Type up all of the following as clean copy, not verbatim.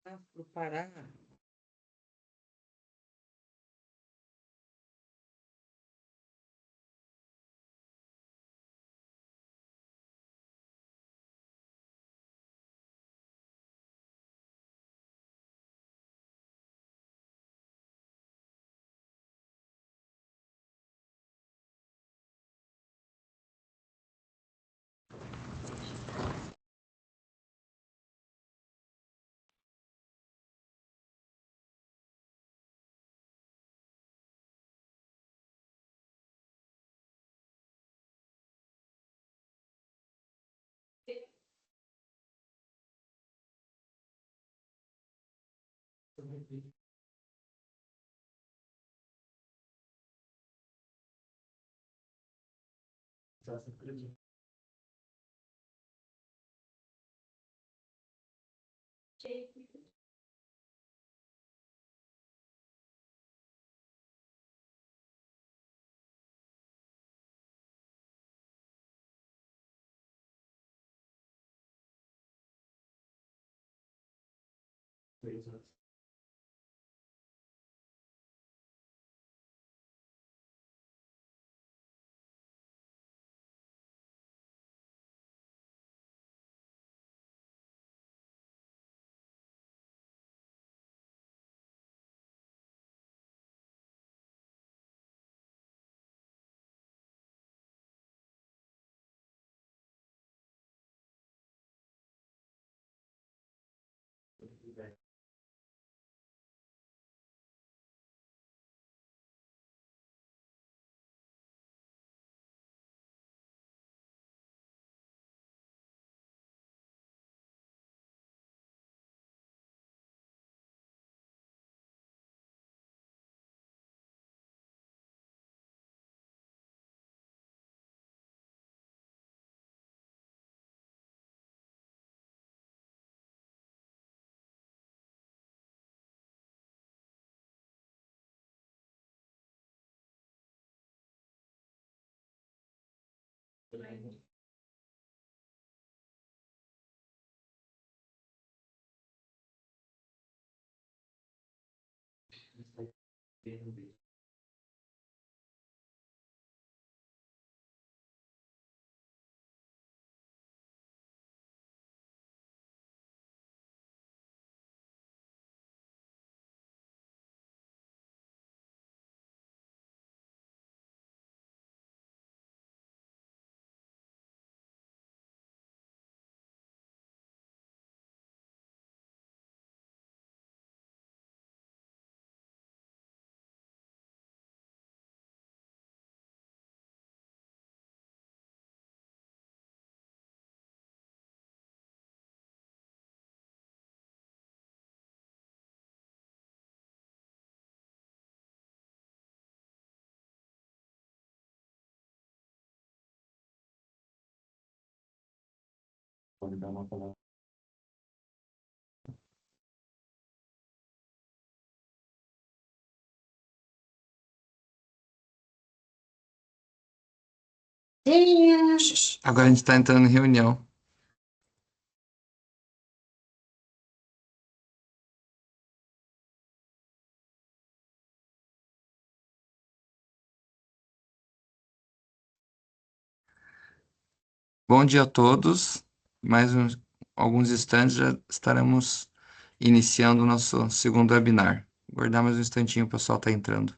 Pro Pará. Pode dar uma palavra. Agora a gente está entrando em reunião. Bom dia a todos. Alguns instantes já estaremos iniciando o nosso segundo webinar. Aguardar mais um instantinho, o pessoal está entrando.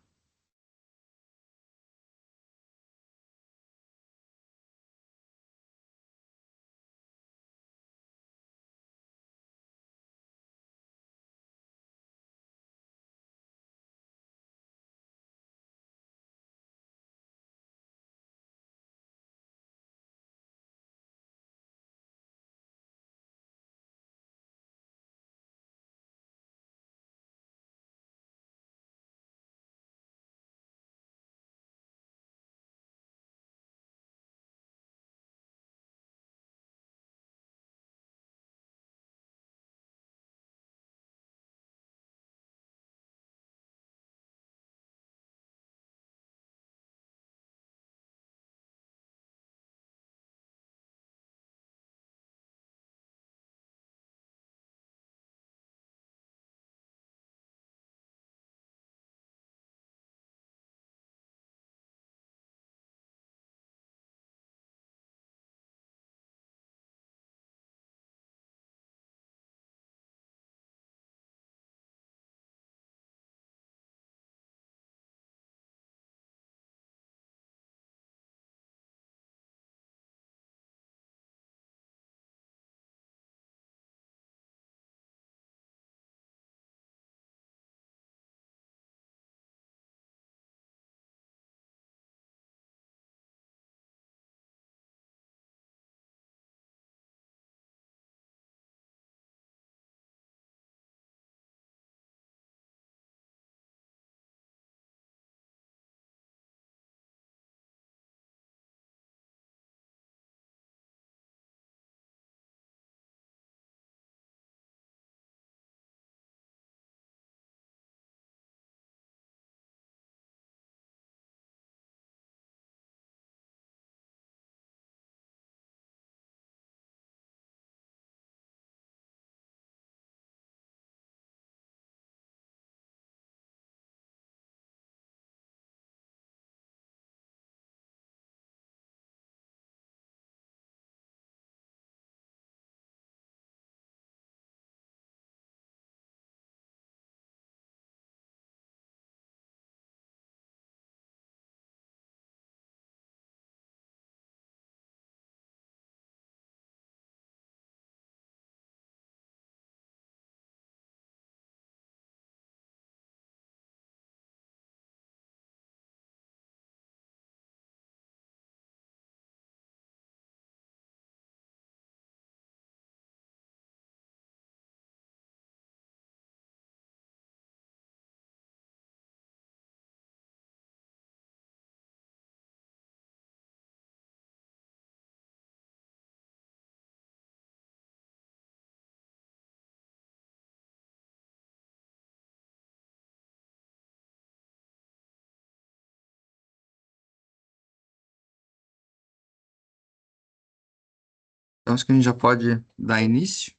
Então, acho que a gente já pode dar início.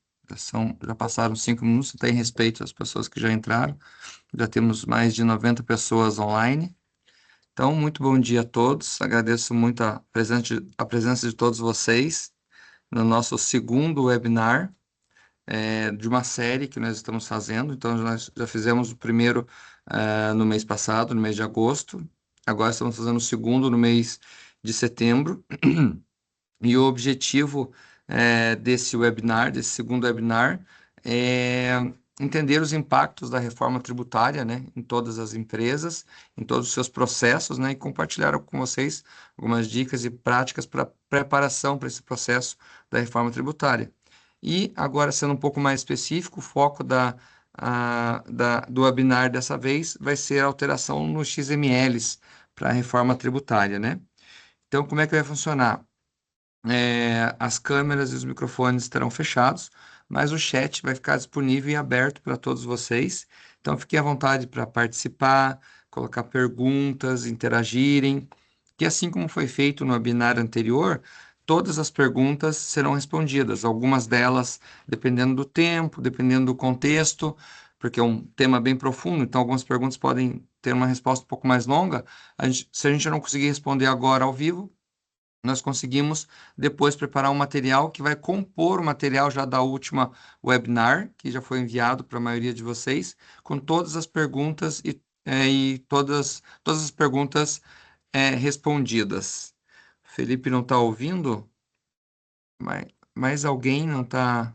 Já passaram 5 minutos, tem respeito às pessoas que já entraram. Já temos mais de 90 pessoas online. Então, muito bom dia a todos. Agradeço muito a presença de todos vocês no nosso segundo webinar de uma série que nós estamos fazendo. Então, nós já fizemos o primeiro no mês passado, no mês de agosto. Agora estamos fazendo o segundo no mês de setembro. E o objetivo desse webinar, desse segundo webinar, é entender os impactos da reforma tributária, né, em todas as empresas, em todos os seus processos, né, e compartilhar com vocês algumas dicas e práticas para preparação para esse processo da reforma tributária. E agora, sendo um pouco mais específico, o foco do webinar dessa vez vai ser a alteração nos XMLs para a reforma tributária, né? Então, como é que vai funcionar? As câmeras e os microfones estarão fechados, mas o chat vai ficar disponível e aberto para todos vocês. Então, fiquem à vontade para participar, colocar perguntas, interagirem. Que assim como foi feito no webinar anterior, todas as perguntas serão respondidas. Algumas delas, dependendo do tempo, dependendo do contexto, porque é um tema bem profundo, então algumas perguntas podem ter uma resposta um pouco mais longa. Se a gente não conseguir responder agora ao vivo, nós conseguimos depois preparar um material que vai compor o material já da última webinar, que já foi enviado para a maioria de vocês, com todas as perguntas e todas as perguntas respondidas. Felipe não está ouvindo? Mais alguém não está?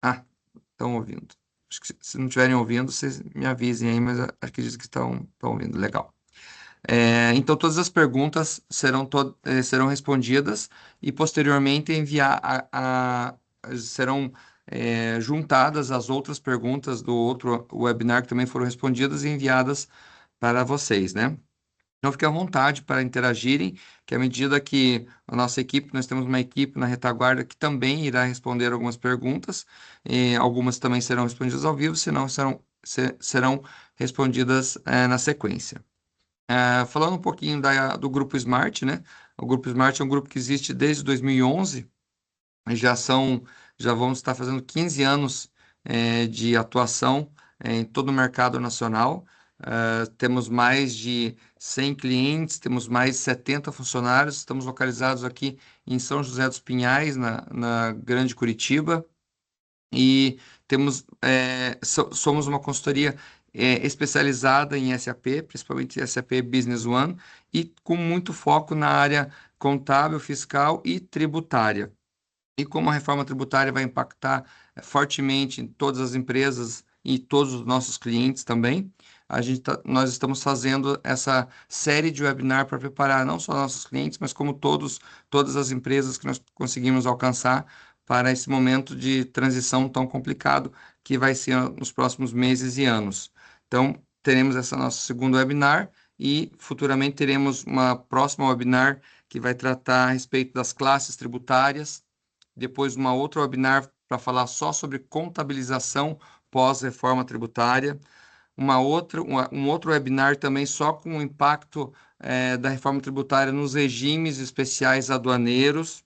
Ah, estão ouvindo. Acho que se não estiverem ouvindo, vocês me avisem aí, mas acredito que estão ouvindo. Legal. Então, todas as perguntas serão respondidas e, posteriormente, serão juntadas as outras perguntas do outro webinar que também foram respondidas e enviadas para vocês, né? Então, fiquem à vontade para interagirem, que à medida que a nossa equipe, nós temos uma equipe na retaguarda que também irá responder algumas perguntas, e algumas também serão respondidas ao vivo, senão serão respondidas na sequência. Falando um pouquinho do Grupo Smart, né? O Grupo Smart é um grupo que existe desde 2011, já são, já vamos estar fazendo 15 anos de atuação em todo o mercado nacional. Temos mais de 100 clientes, temos mais de 70 funcionários, estamos localizados aqui em São José dos Pinhais, na Grande Curitiba. E somos uma consultoria especializada em SAP, principalmente SAP Business One, e com muito foco na área contábil, fiscal e tributária. E como a reforma tributária vai impactar fortemente em todas as empresas e todos os nossos clientes também, nós estamos fazendo essa série de webinar para preparar não só nossos clientes, mas como todas as empresas que nós conseguimos alcançar para esse momento de transição tão complicado que vai ser nos próximos meses e anos. Então, teremos essa nosso segundo webinar e futuramente teremos uma próxima webinar que vai tratar a respeito das classes tributárias, depois uma outra webinar para falar só sobre contabilização pós-reforma tributária, um outro webinar também só com o impacto da reforma tributária nos regimes especiais aduaneiros.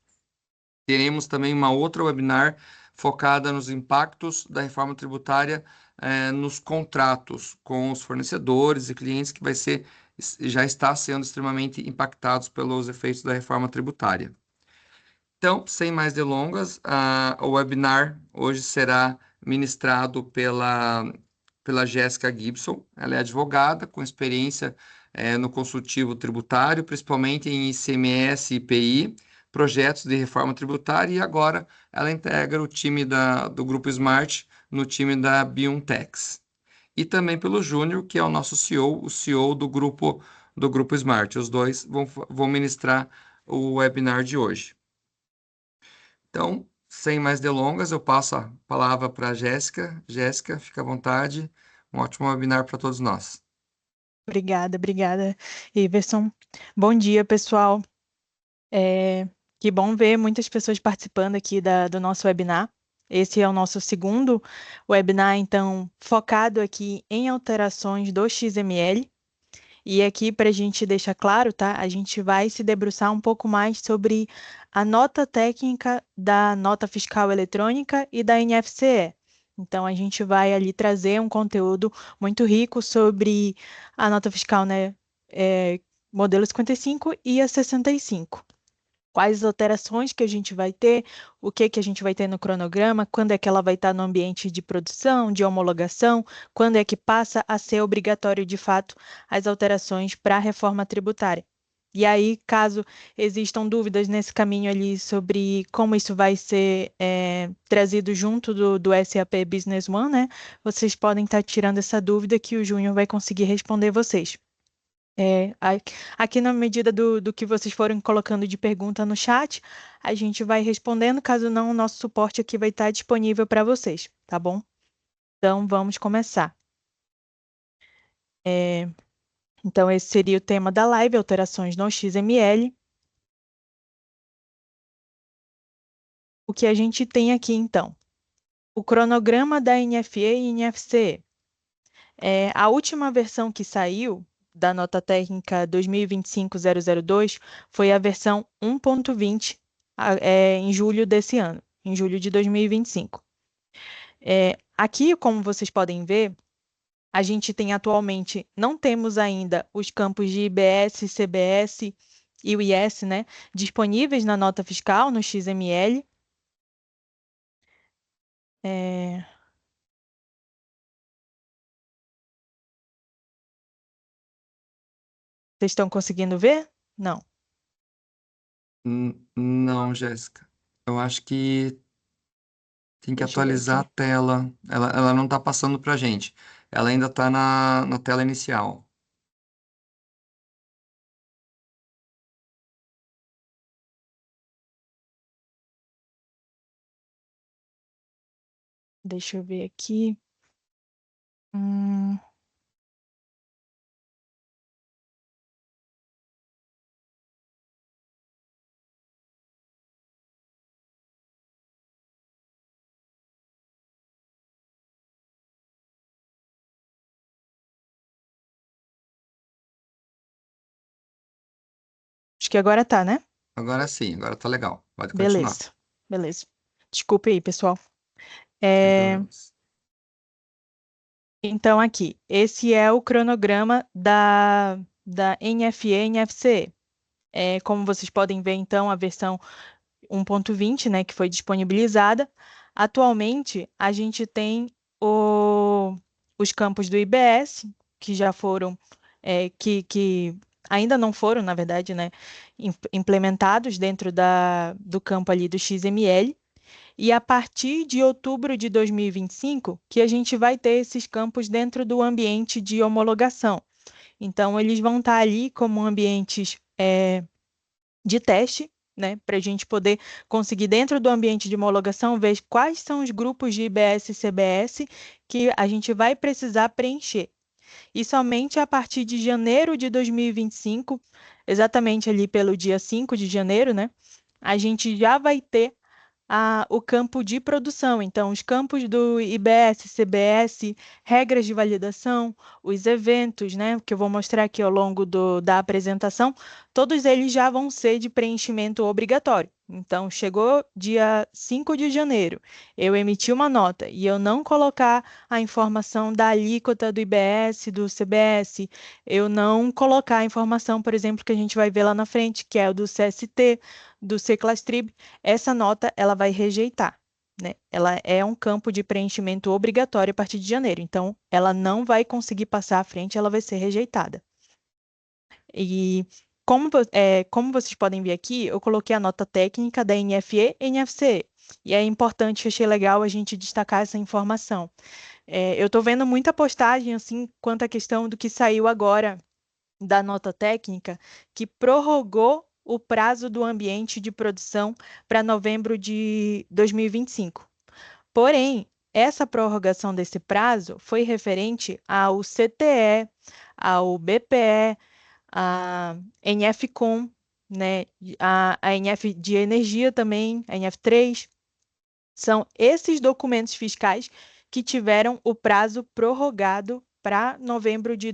Teremos também uma outra webinar focada nos impactos da reforma tributária nos contratos com os fornecedores e clientes que já está sendo extremamente impactados pelos efeitos da reforma tributária. Então, sem mais delongas, o webinar hoje será ministrado pela Jéssica Gibson. Ela é advogada com experiência no consultivo tributário, principalmente em ICMS e IPI, projetos de reforma tributária, e agora ela integra o time do Grupo Smart no time da Biontex. E também pelo Júnior, que é o nosso CEO, o CEO do Grupo Smart. Os dois vão ministrar o webinar de hoje. Então, sem mais delongas, eu passo a palavra para a Jéssica. Jéssica, fica à vontade. Um ótimo webinar para todos nós. Obrigada, Iverson. Bom dia, pessoal. Que bom ver muitas pessoas participando aqui do nosso webinar. Esse é o nosso segundo webinar, então, focado aqui em alterações do XML. E aqui, para a gente deixar claro, tá? A gente vai se debruçar um pouco mais sobre a nota técnica da nota fiscal eletrônica e da NFCE. Então, a gente vai ali trazer um conteúdo muito rico sobre a nota fiscal, né? Modelo 55 e a 65. Quais alterações que a gente vai ter, o que que a gente vai ter no cronograma, quando é que ela vai estar no ambiente de produção, de homologação, quando é que passa a ser obrigatório de fato as alterações para a reforma tributária. E aí, caso existam dúvidas nesse caminho ali sobre como isso vai ser trazido junto do SAP Business One, né? Vocês podem estar tirando essa dúvida que o Júnior vai conseguir responder vocês. Aqui na medida do que vocês forem colocando de pergunta no chat, a gente vai respondendo. Caso não, o nosso suporte aqui vai estar disponível para vocês, tá bom? Então, vamos começar. É, então, esse seria o tema da live, alterações no XML. O que a gente tem aqui, então? O cronograma da NFE e NFCE. A última versão que saiu da nota técnica 2025-002 foi a versão 1.20, em julho desse ano, em julho de 2025. Aqui, como vocês podem ver, a gente tem atualmente, não temos ainda os campos de IBS, CBS e o IS, né, disponíveis na nota fiscal, no XML. É, Vocês estão conseguindo ver? Não. Não, Jéssica. Eu acho que tem que Deixa eu ver atualizar a aqui. tela. Ela não está passando para a gente. Ela ainda está na tela inicial. Deixa eu ver aqui. Hum, Acho que agora tá, né? Agora sim, agora tá legal. Pode continuar. Beleza, beleza. Desculpe aí, pessoal. Sem É, problemas. então, aqui, esse é o cronograma da NFE e NFCE. Como vocês podem ver, então, a versão 1.20, né, que foi disponibilizada. Atualmente, a gente tem os campos do IBS, que já foram, que ainda não foram, na verdade, né, implementados dentro do campo ali do XML. E a partir de outubro de 2025, que a gente vai ter esses campos dentro do ambiente de homologação. Então, eles vão estar ali como ambientes de teste, né, para a gente poder conseguir, dentro do ambiente de homologação, ver quais são os grupos de IBS e CBS que a gente vai precisar preencher. E somente a partir de janeiro de 2025, exatamente ali pelo dia 5 de janeiro, né, a gente já vai ter o campo de produção. Então, os campos do IBS, CBS, regras de validação, os eventos, né, que eu vou mostrar aqui ao longo da apresentação, todos eles já vão ser de preenchimento obrigatório. Então, chegou dia 5 de janeiro, eu emiti uma nota e eu não colocar a informação da alíquota do IBS, do CBS, eu não colocar a informação, por exemplo, que a gente vai ver lá na frente, que é o do CST, do CClastrib, essa nota ela vai rejeitar, né? Ela é um campo de preenchimento obrigatório a partir de janeiro, então ela não vai conseguir passar à frente, ela vai ser rejeitada. E como vocês podem ver aqui, eu coloquei a nota técnica da NFE e NFCE. E é importante, achei legal a gente destacar essa informação. Eu estou vendo muita postagem assim quanto à questão do que saiu agora da nota técnica que prorrogou o prazo do ambiente de produção para novembro de 2025. Porém, essa prorrogação desse prazo foi referente ao CTE, ao BPE, a NFCom, né, a NF de energia também, a NF3. São esses documentos fiscais que tiveram o prazo prorrogado para novembro de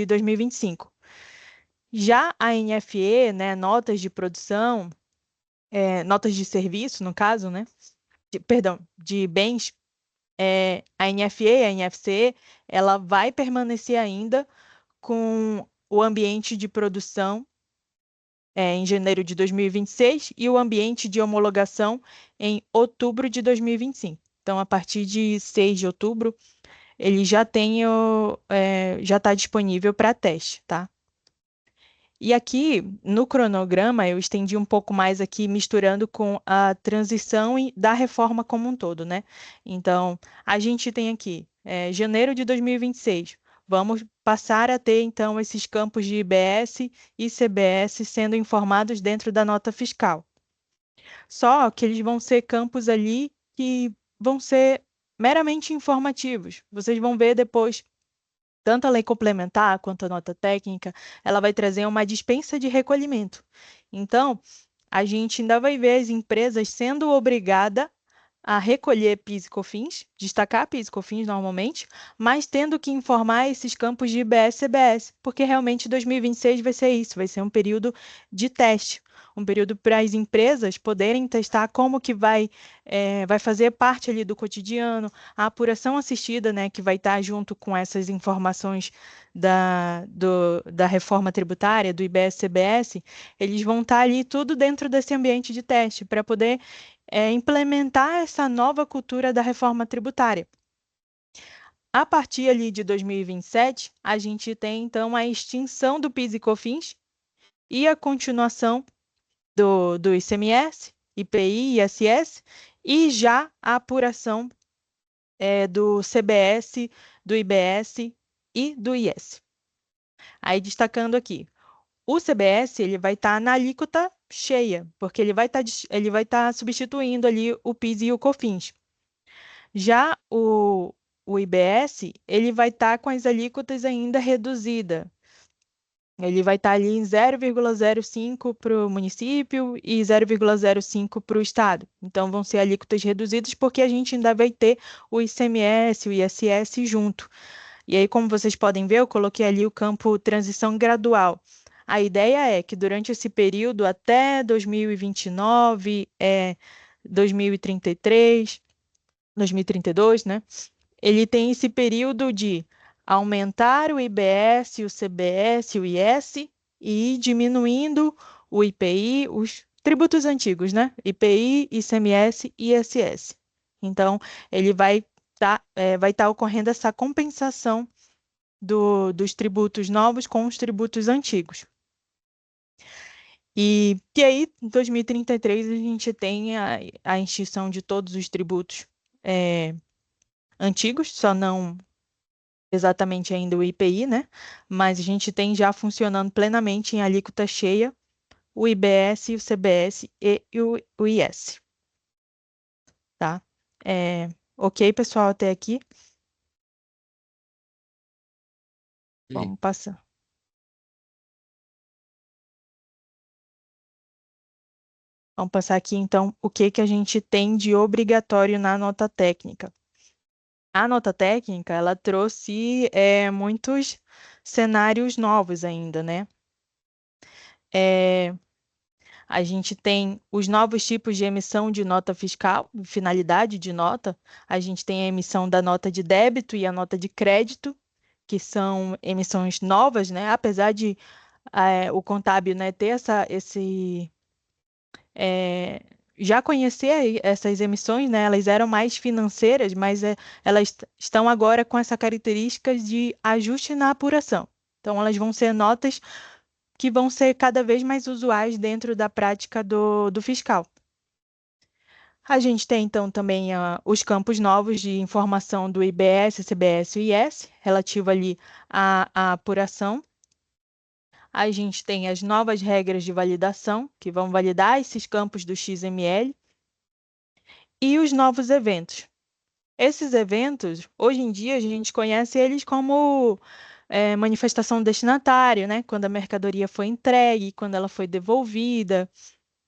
2025. Já a NFE, né, notas de produção, notas de serviço, no caso, né, perdão, de bens, a NFE e a NFC, ela vai permanecer ainda com o ambiente de produção em janeiro de 2026 e o ambiente de homologação em outubro de 2025. Então, a partir de 6 de outubro, ele já está disponível para teste, tá? E aqui, no cronograma, eu estendi um pouco mais aqui, misturando com a transição da reforma como um todo, né? Então, a gente tem aqui, janeiro de 2026, vamos passar a ter, então, esses campos de IBS e CBS sendo informados dentro da nota fiscal. Só que eles vão ser campos ali que vão ser meramente informativos. Vocês vão ver depois tanto a lei complementar quanto a nota técnica, ela vai trazer uma dispensa de recolhimento. Então, a gente ainda vai ver as empresas sendo obrigadas a recolher PIS e COFINS, destacar PIS e COFINS normalmente, mas tendo que informar esses campos de IBS e CBS, porque realmente 2026 vai ser isso, vai ser um período de teste, um período para as empresas poderem testar como que vai fazer parte ali do cotidiano, a apuração assistida, né, que vai estar junto com essas informações da reforma tributária, do IBS e CBS, eles vão estar ali tudo dentro desse ambiente de teste, para poder implementar essa nova cultura da reforma tributária. A partir ali de 2027, a gente tem, então, a extinção do PIS e COFINS e a continuação do ICMS, IPI, ISS, e já a apuração do CBS, do IBS e do IS. Aí, destacando aqui, o CBS ele vai estar na alíquota cheia, porque ele vai estar substituindo ali o PIS e o COFINS. Já o IBS, ele vai estar com as alíquotas ainda reduzida. Ele vai estar ali em 0,05 para o município e 0,05 para o estado. Então, vão ser alíquotas reduzidas porque a gente ainda vai ter o ICMS, o ISS junto. E aí, como vocês podem ver, eu coloquei ali o campo transição gradual. A ideia é que durante esse período, até 2029, 2033, 2032, né? Ele tem esse período de aumentar o IBS, o CBS, o IS e ir diminuindo o IPI, os tributos antigos, né? IPI, ICMS e ISS. Então, ele vai estar ocorrendo essa compensação dos tributos novos com os tributos antigos. E aí, em 2033, a gente tem a extinção de todos os tributos antigos, só não exatamente ainda o IPI, né? Mas a gente tem já funcionando plenamente em alíquota cheia o IBS, o CBS e o IS. Tá? Ok, pessoal, até aqui. Vamos passar. Vamos passar aqui, então, o que a gente tem de obrigatório na nota técnica. A nota técnica, ela trouxe muitos cenários novos ainda, né? A gente tem os novos tipos de emissão de nota fiscal, finalidade de nota. A gente tem a emissão da nota de débito e a nota de crédito, que são emissões novas, né? Apesar de o contábil, né, ter já conhecer essas emissões, né? Elas eram mais financeiras, mas elas estão agora com essa característica de ajuste na apuração. Então, elas vão ser notas que vão ser cada vez mais usuais dentro da prática do fiscal. A gente tem, então, também os campos novos de informação do IBS, CBS e IS, relativo ali à apuração. A gente tem as novas regras de validação, que vão validar esses campos do XML, e os novos eventos. Esses eventos, hoje em dia, a gente conhece eles como manifestação do destinatário, né? Quando a mercadoria foi entregue, quando ela foi devolvida.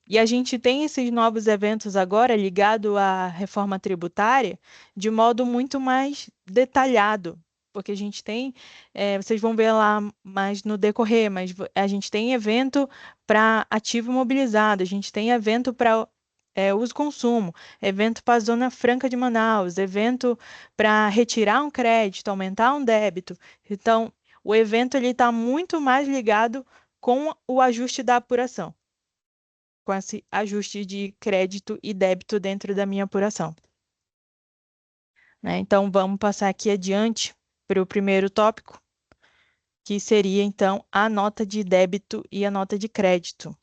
E a gente tem esses novos eventos agora ligado à reforma tributária de modo muito mais detalhado, porque a gente tem, vocês vão ver lá mais no decorrer, mas a gente tem evento para ativo imobilizado, a gente tem evento para uso e consumo, evento para a Zona Franca de Manaus, evento para retirar um crédito, aumentar um débito. Então, o evento ele está muito mais ligado com o ajuste da apuração, com esse ajuste de crédito e débito dentro da minha apuração, né? Então, vamos passar aqui adiante para o primeiro tópico, que seria, então, a nota de débito e a nota de crédito.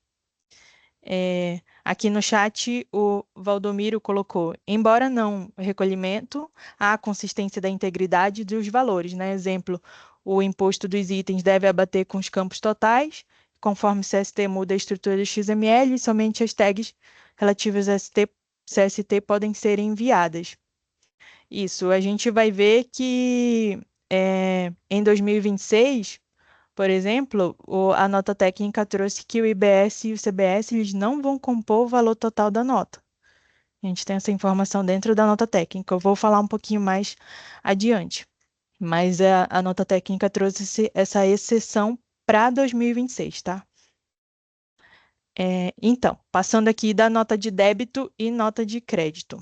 Aqui no chat, o Valdomiro colocou, embora não recolhimento, há consistência da integridade dos valores, né? Exemplo, o imposto dos itens deve abater com os campos totais, conforme CST muda a estrutura do XML, somente as tags relativas a CST podem ser enviadas. Isso, a gente vai ver que em 2026, por exemplo, a nota técnica trouxe que o IBS e o CBS eles não vão compor o valor total da nota. A gente tem essa informação dentro da nota técnica. Eu vou falar um pouquinho mais adiante. Mas a nota técnica trouxe essa exceção para 2026, tá? Então, passando aqui da nota de débito e nota de crédito.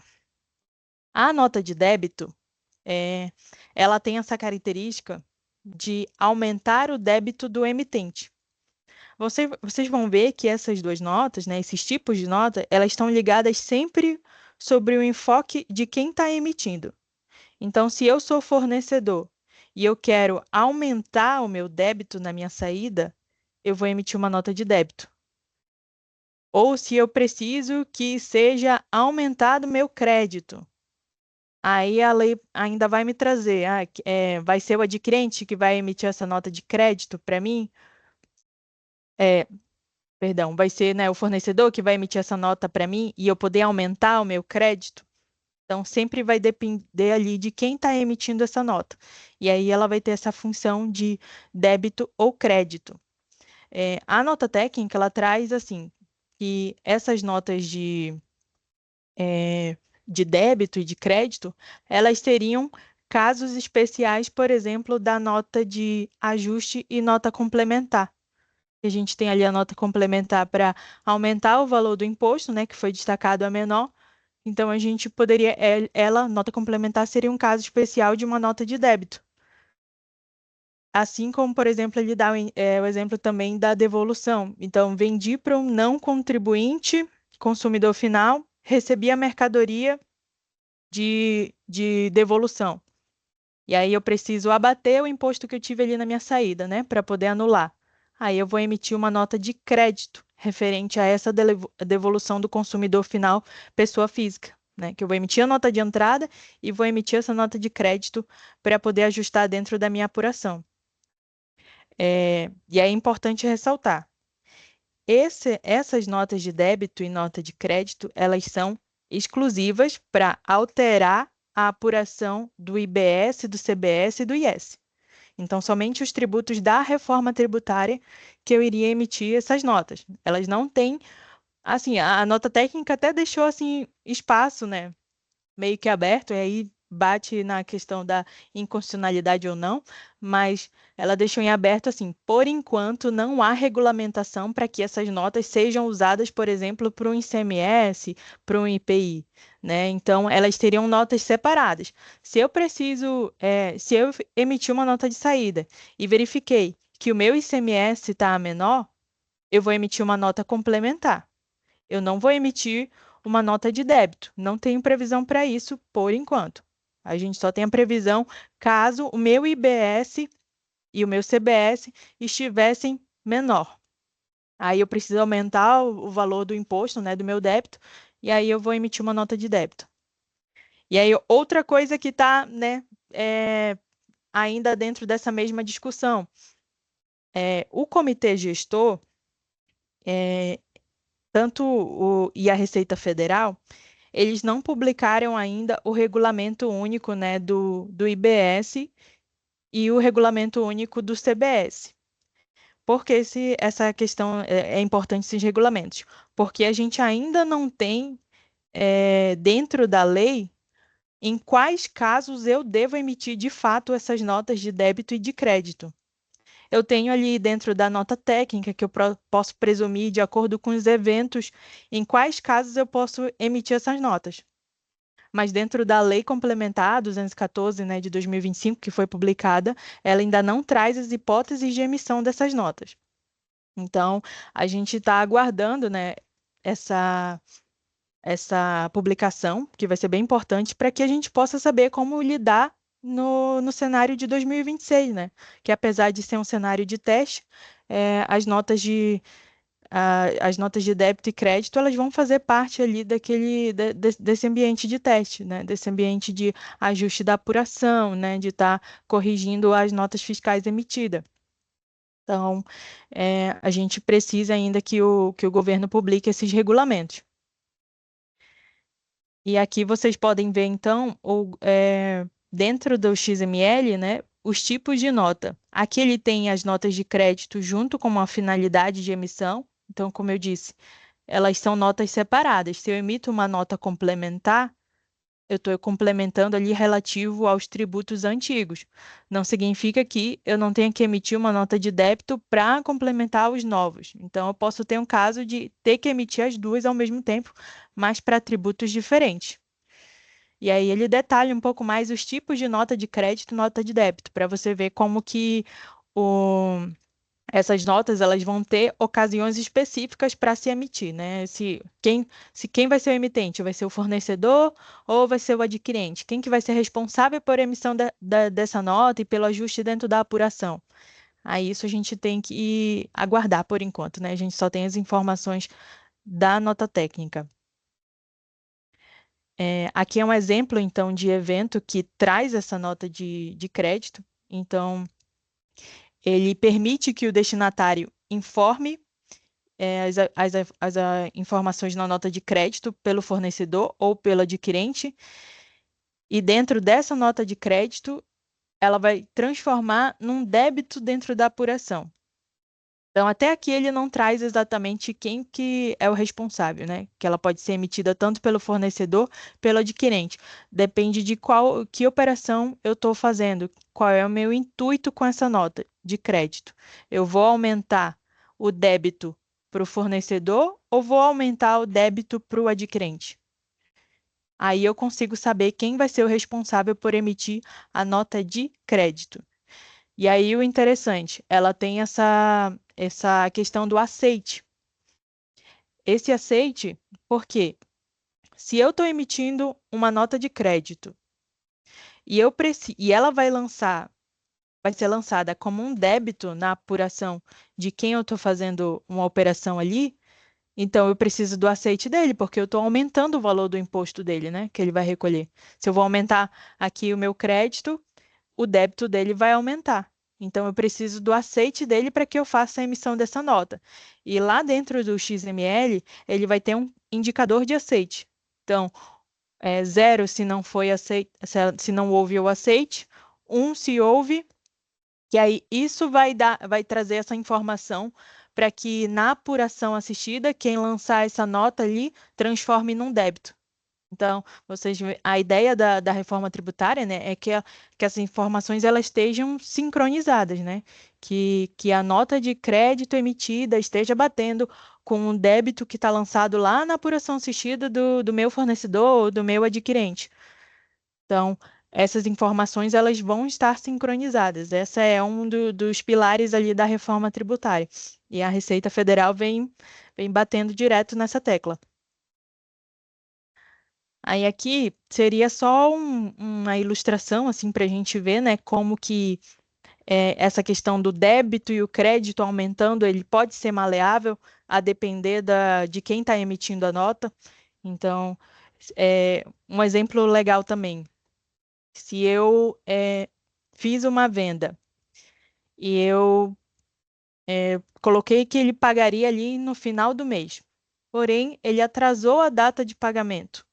A nota de débito, ela tem essa característica de aumentar o débito do emitente. Vocês vão ver que essas duas notas, né, esses tipos de nota, elas estão ligadas sempre sobre o enfoque de quem está emitindo. Então, se eu sou fornecedor e eu quero aumentar o meu débito na minha saída, eu vou emitir uma nota de débito. Ou se eu preciso que seja aumentado o meu crédito, aí a lei ainda vai me trazer, vai ser o adquirente que vai emitir essa nota de crédito para mim? Perdão, vai ser, né, o fornecedor que vai emitir essa nota para mim e eu poder aumentar o meu crédito? Então, sempre vai depender ali de quem está emitindo essa nota. E aí ela vai ter essa função de débito ou crédito. A nota técnica, ela traz, assim, que essas notas de débito e de crédito, elas seriam casos especiais, por exemplo, da nota de ajuste e nota complementar. A gente tem ali a nota complementar para aumentar o valor do imposto, né, que foi destacado a menor. Então, a gente poderia, nota complementar seria um caso especial de uma nota de débito. Assim como, por exemplo, ele dá o exemplo também da devolução. Então, vendi para um não contribuinte, consumidor final, recebi a mercadoria de devolução. E aí eu preciso abater o imposto que eu tive ali na minha saída, né, para poder anular. Aí eu vou emitir uma nota de crédito referente a essa devolução do consumidor final, pessoa física, né, que eu vou emitir a nota de entrada e vou emitir essa nota de crédito para poder ajustar dentro da minha apuração. E é importante ressaltar, essas notas de débito e nota de crédito, elas são exclusivas para alterar a apuração do IBS, do CBS e do IS. Então, somente os tributos da reforma tributária que eu iria emitir essas notas. Elas não têm, assim, a nota técnica até deixou assim espaço, né, meio que aberto, e aí bate na questão da inconstitucionalidade ou não, mas ela deixou em aberto assim, por enquanto não há regulamentação para que essas notas sejam usadas, por exemplo, para um ICMS, para um IPI, né? Então, elas teriam notas separadas. Se eu emitir uma nota de saída e verifiquei que o meu ICMS está menor, eu vou emitir uma nota complementar. Eu não vou emitir uma nota de débito. Não tenho previsão para isso por enquanto. A gente só tem a previsão caso o meu IBS e o meu CBS estivessem menor. Aí eu preciso aumentar o valor do imposto, né, do meu débito, e aí eu vou emitir uma nota de débito. E aí outra coisa que está, né, ainda dentro dessa mesma discussão, o comitê gestor, tanto e a Receita Federal, eles não publicaram ainda o regulamento único, né, do IBS e o regulamento único do CBS. Por que essa questão é importante, esses regulamentos? Porque a gente ainda não tem, dentro da lei, em quais casos eu devo emitir de fato essas notas de débito e de crédito. Eu tenho ali dentro da nota técnica que eu posso presumir de acordo com os eventos em quais casos eu posso emitir essas notas. Mas dentro da Lei Complementar 214, né, de 2025, que foi publicada, ela ainda não traz as hipóteses de emissão dessas notas. Então, a gente está aguardando, né, essa, essa publicação, que vai ser bem importante, para que a gente possa saber como lidar no cenário de 2026, né? Que apesar de ser um cenário de teste, as notas de débito e crédito, elas vão fazer parte ali desse ambiente de teste, né? Desse ambiente de ajuste da apuração, né? De estar corrigindo as notas fiscais emitidas. Então, a gente precisa ainda que o governo publique esses regulamentos. E aqui vocês podem ver, então, dentro do XML, né, os tipos de nota. Aqui ele tem as notas de crédito junto com uma finalidade de emissão. Então, como eu disse, elas são notas separadas. Se eu emito uma nota complementar, eu estou complementando ali relativo aos tributos antigos. Não significa que eu não tenha que emitir uma nota de débito para complementar os novos. Então, eu posso ter um caso de ter que emitir as duas ao mesmo tempo, mas para tributos diferentes. E aí ele detalha um pouco mais os tipos de nota de crédito e nota de débito, para você ver como que o essas notas elas vão ter ocasiões específicas para se emitir, né? Se quem vai ser o emitente, vai ser o fornecedor ou vai ser o adquirente? Quem que vai ser responsável por emissão dessa nota e pelo ajuste dentro da apuração? Aí isso a gente tem que aguardar por enquanto, né? A gente só tem as informações da nota técnica. Aqui é um exemplo, então, de evento que traz essa nota de crédito. Então, ele permite que o destinatário informe as informações na nota de crédito pelo fornecedor ou pelo adquirente, e dentro dessa nota de crédito, ela vai transformar num débito dentro da apuração. Então, até aqui ele não traz exatamente quem que é o responsável, né? Que ela pode ser emitida tanto pelo fornecedor, pelo adquirente. Depende de que operação eu estou fazendo, qual é o meu intuito com essa nota de crédito. Eu vou aumentar o débito para o fornecedor ou vou aumentar o débito para o adquirente? Aí eu consigo saber quem vai ser o responsável por emitir a nota de crédito. E aí o interessante, ela tem essa questão do aceite. Esse aceite, por quê? Se eu estou emitindo uma nota de crédito e ela vai ser lançada como um débito na apuração de quem eu estou fazendo uma operação ali, então eu preciso do aceite dele, porque eu estou aumentando o valor do imposto dele, né? Que ele vai recolher. Se eu vou aumentar aqui o meu crédito, o débito dele vai aumentar. Então, eu preciso do aceite dele para que eu faça a emissão dessa nota. E lá dentro do XML, ele vai ter um indicador de aceite. Então, 0 se não foi aceite, se não houve o aceite, 1 se houve, e aí isso vai trazer essa informação para que na apuração assistida, quem lançar essa nota ali transforme num débito. Então, a ideia da reforma tributária, né, é que as informações elas estejam sincronizadas, né? Que a nota de crédito emitida esteja batendo com o débito que está lançado lá na apuração assistida do meu fornecedor ou do meu adquirente. Então, essas informações elas vão estar sincronizadas. Essa é dos pilares ali da reforma tributária. E a Receita Federal vem batendo direto nessa tecla. Aí aqui seria só uma ilustração assim para a gente ver, né, como que essa questão do débito e o crédito aumentando, ele pode ser maleável a depender de quem está emitindo a nota. Então, um exemplo legal também. Se eu fiz uma venda e eu coloquei que ele pagaria ali no final do mês, porém ele atrasou a data de pagamento.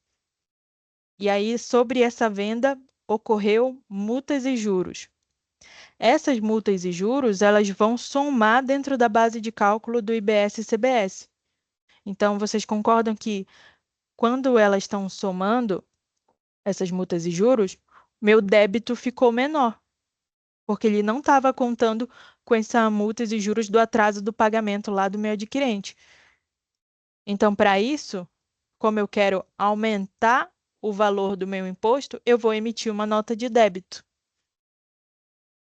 E aí, sobre essa venda, ocorreu multas e juros. Essas multas e juros, elas vão somar dentro da base de cálculo do IBS e CBS. Então, vocês concordam que quando elas estão somando, essas multas e juros, meu débito ficou menor, porque ele não estava contando com essa multas e juros do atraso do pagamento lá do meu adquirente. Então, para isso, como eu quero aumentar o valor do meu imposto, eu vou emitir uma nota de débito.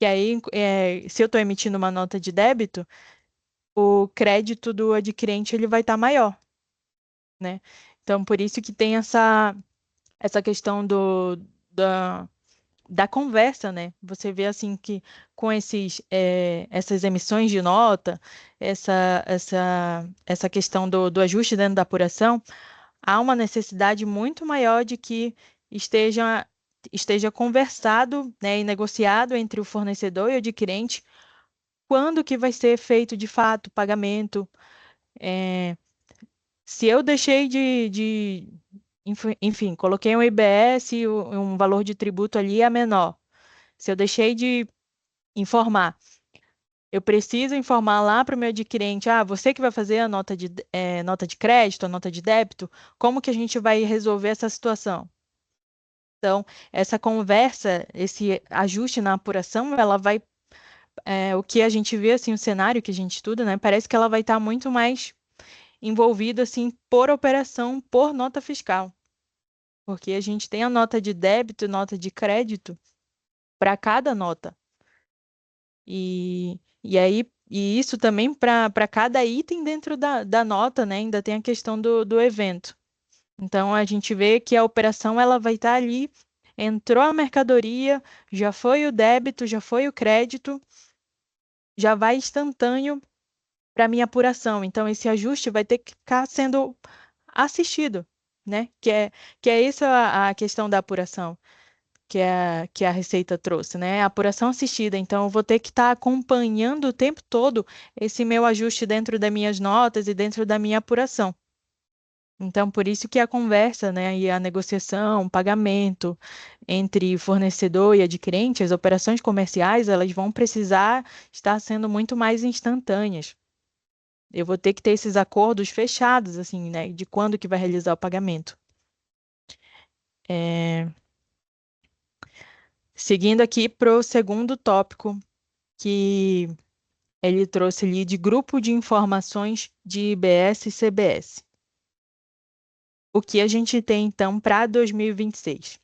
E aí, se eu estou emitindo uma nota de débito, o crédito do adquirente ele vai estar maior, né? Então, por isso que tem essa questão da, da conversa, né? Você vê assim que com essas emissões de nota, essa questão do ajuste dentro da apuração, há uma necessidade muito maior de que esteja, esteja conversado, né, e negociado entre o fornecedor e o adquirente quando que vai ser feito de fato o pagamento. É, se eu deixei enfim, coloquei um IBS, e um valor de tributo ali é menor. Se eu deixei de informar, eu preciso informar lá para o meu adquirente, você que vai fazer a nota de crédito, a nota de débito, como que a gente vai resolver essa situação? Então, essa conversa, esse ajuste na apuração, ela vai, o que a gente vê, assim, o cenário que a gente estuda, né, parece que ela vai estar muito mais envolvida, assim, por operação, por nota fiscal, porque a gente tem a nota de débito e nota de crédito para cada nota. E aí, e isso também para cada item dentro da nota, né? Ainda tem a questão do evento. Então a gente vê que a operação ela vai estar ali, entrou a mercadoria, já foi o débito, já foi o crédito, já vai instantâneo para minha apuração. Então esse ajuste vai ter que ficar sendo assistido, né? Que é isso a questão da apuração. Que a Receita trouxe, né? A apuração assistida. Então, eu vou ter que estar acompanhando o tempo todo esse meu ajuste dentro das minhas notas e dentro da minha apuração. Então, por isso que a conversa, né, e a negociação, o pagamento entre fornecedor e adquirente, as operações comerciais, elas vão precisar estar sendo muito mais instantâneas. Eu vou ter que ter esses acordos fechados, assim, né, de quando que vai realizar o pagamento. É, Seguindo aqui para o segundo tópico, que ele trouxe ali de grupo de informações de IBS e CBS. O que a gente tem então para 2026?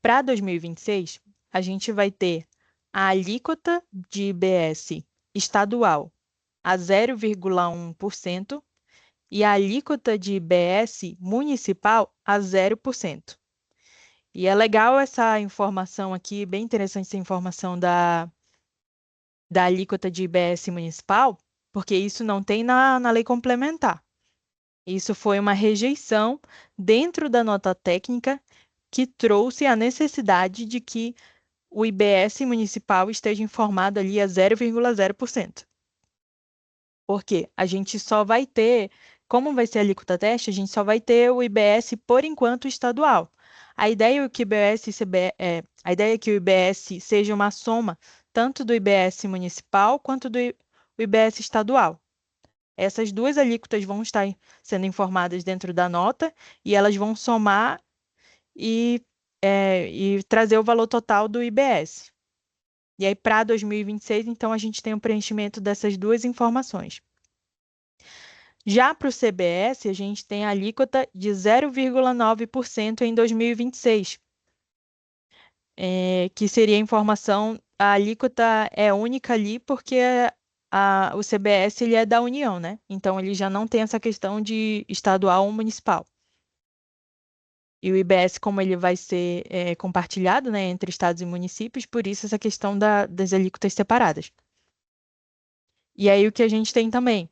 Para 2026, a gente vai ter a alíquota de IBS estadual a 0,1% e a alíquota de IBS municipal a 0%. E é legal essa informação aqui, bem interessante essa informação da alíquota de IBS municipal, porque isso não tem na lei complementar. Isso foi uma rejeição dentro da nota técnica que trouxe a necessidade de que o IBS municipal esteja informado ali a 0,0%. Porque a gente só vai ter, como vai ser a alíquota teste, a gente só vai ter o IBS por enquanto estadual. A ideia é que o IBS, a ideia é que o IBS seja uma soma tanto do IBS municipal quanto do IBS estadual. Essas duas alíquotas vão estar sendo informadas dentro da nota e elas vão somar e trazer o valor total do IBS. E aí, para 2026, então, a gente tem o preenchimento dessas duas informações. Já para o CBS, a gente tem a alíquota de 0,9% em 2026, que seria a informação, a alíquota é única ali porque o CBS ele é da União, né? Então ele já não tem essa questão de estadual ou municipal. E o IBS, como ele vai ser compartilhado, né, entre estados e municípios, por isso essa questão das alíquotas separadas. E aí o que a gente tem também?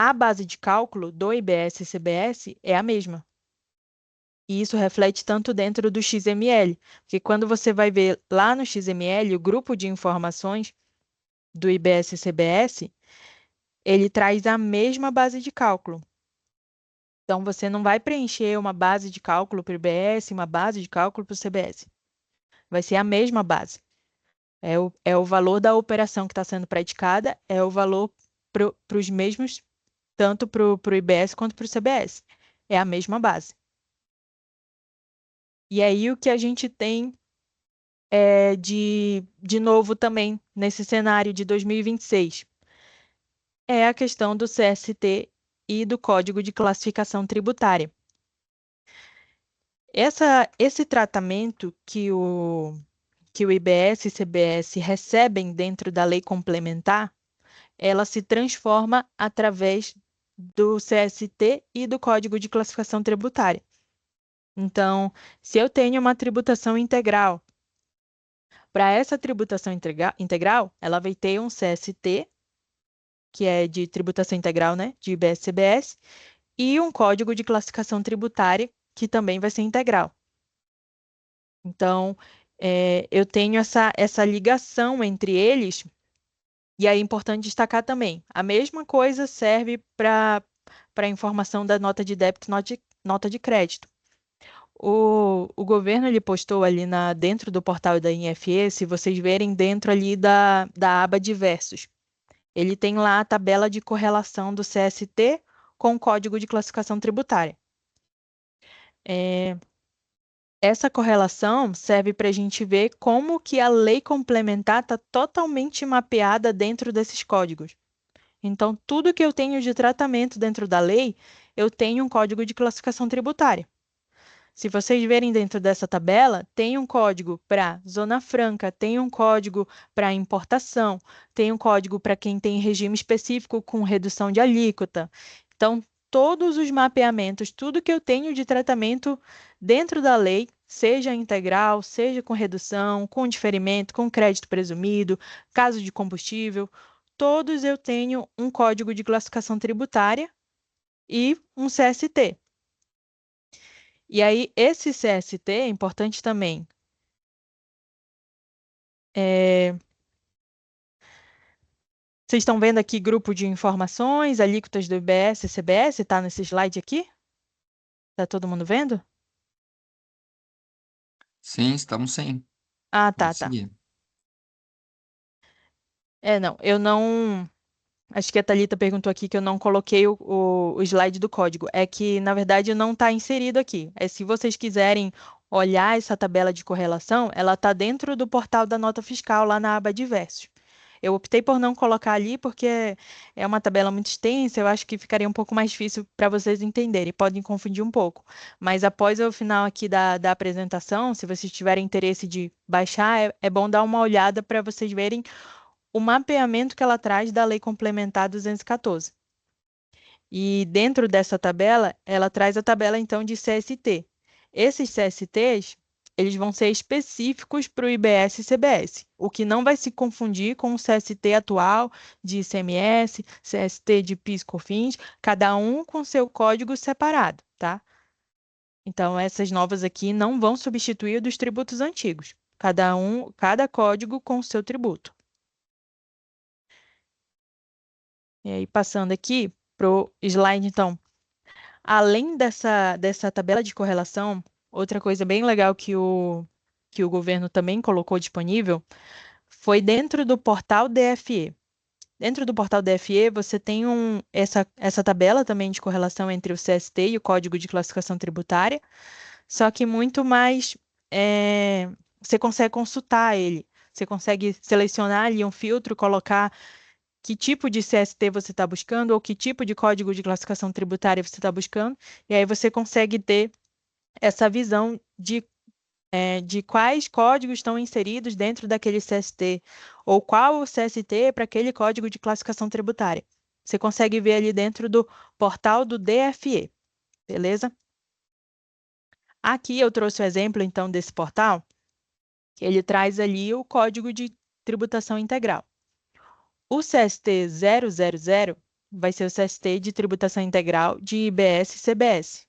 A base de cálculo do IBS e CBS é a mesma. E isso reflete tanto dentro do XML, porque quando você vai ver lá no XML, o grupo de informações do IBS e CBS, ele traz a mesma base de cálculo. Então, você não vai preencher uma base de cálculo para o IBS, uma base de cálculo para o CBS. Vai ser a mesma base. É o valor da operação que está sendo praticada, é o valor para os mesmos, tanto para o IBS quanto para o CBS. É a mesma base. E aí o que a gente tem de novo também nesse cenário de 2026 é a questão do CST e do Código de Classificação Tributária. Esse tratamento que o IBS e CBS recebem dentro da lei complementar, ela se transforma através do CST e do Código de Classificação Tributária. Então, se eu tenho uma tributação integral, para essa tributação integral, ela vai ter um CST, que é de tributação integral, né, de IBS-CBS, e um Código de Classificação Tributária, que também vai ser integral. Então, eu tenho essa ligação entre eles, e aí é importante destacar também, a mesma coisa serve para a informação da nota de débito e nota de crédito. O governo ele postou ali dentro do portal da INFE, se vocês verem dentro ali da aba diversos, ele tem lá a tabela de correlação do CST com o Código de Classificação Tributária. Essa correlação serve para a gente ver como que a lei complementar está totalmente mapeada dentro desses códigos. Então, tudo que eu tenho de tratamento dentro da lei, eu tenho um código de classificação tributária. Se vocês verem dentro dessa tabela, tem um código para Zona Franca, tem um código para importação, tem um código para quem tem regime específico com redução de alíquota. Então, todos os mapeamentos, tudo que eu tenho de tratamento dentro da lei, seja integral, seja com redução, com diferimento, com crédito presumido, caso de combustível, todos eu tenho um código de classificação tributária e um CST. E aí, esse CST é importante também. Vocês estão vendo aqui grupo de informações, alíquotas do IBS e CBS, está nesse slide aqui? Está todo mundo vendo? Sim, estamos sim. Ah, tá, Pode tá. seguir. Não, eu não. Acho que a Thalita perguntou aqui que eu não coloquei o slide do código. É que, na verdade, não está inserido aqui. Se vocês quiserem olhar essa tabela de correlação, ela está dentro do portal da nota fiscal, lá na aba Diversos. Eu optei por não colocar ali porque é uma tabela muito extensa, eu acho que ficaria um pouco mais difícil para vocês entenderem, podem confundir um pouco. Mas após o final aqui da apresentação, se vocês tiverem interesse de baixar, é bom dar uma olhada para vocês verem o mapeamento que ela traz da Lei Complementar 214. E dentro dessa tabela, ela traz a tabela então de CST. Esses CSTs, eles vão ser específicos para o IBS e CBS, o que não vai se confundir com o CST atual de ICMS, CST de PIS/COFINS, cada um com seu código separado, tá? Então, essas novas aqui não vão substituir dos tributos antigos. Cada código com o seu tributo. E aí, passando aqui para o slide, então. Além dessa tabela de correlação, outra coisa bem legal que o governo também colocou disponível foi dentro do portal DFE. Dentro do portal DFE, você tem essa tabela também de correlação entre o CST e o Código de Classificação Tributária, só que muito mais você consegue consultar ele. Você consegue selecionar ali um filtro, colocar que tipo de CST você está buscando ou que tipo de código de classificação tributária você está buscando, e aí você consegue ter essa visão de quais códigos estão inseridos dentro daquele CST, ou qual o CST para aquele código de classificação tributária. Você consegue ver ali dentro do portal do DFE, beleza? Aqui eu trouxe o exemplo, então, desse portal, que ele traz ali o código de tributação integral. O CST 000 vai ser o CST de tributação integral de IBS e CBS.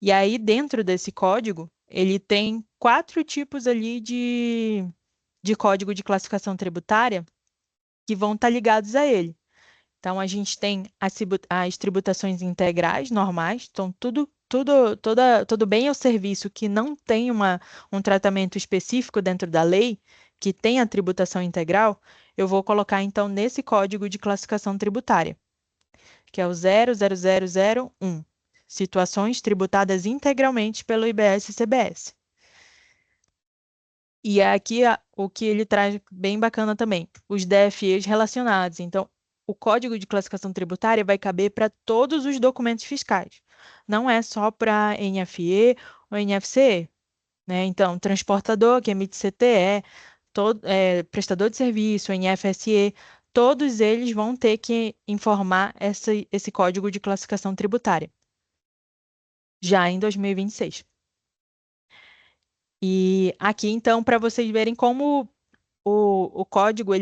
E aí, dentro desse código, ele tem 4 tipos ali de código de classificação tributária que vão estar ligados a ele. Então, a gente tem as tributações integrais normais, então todo bem ou serviço que não tem um tratamento específico dentro da lei, que tem a tributação integral, eu vou colocar então nesse código de classificação tributária, que é o 00001. situações tributadas integralmente pelo IBS e CBS. E aqui o que ele traz bem bacana também, os DFEs relacionados. Então, o Código de Classificação Tributária vai caber para todos os documentos fiscais. Não é só para NFE ou NFCE, né? Então, transportador que emite CTE, prestador de serviço, NFSE, todos eles vão ter que informar esse Código de Classificação Tributária, já em 2026. E aqui, então, para vocês verem como o código,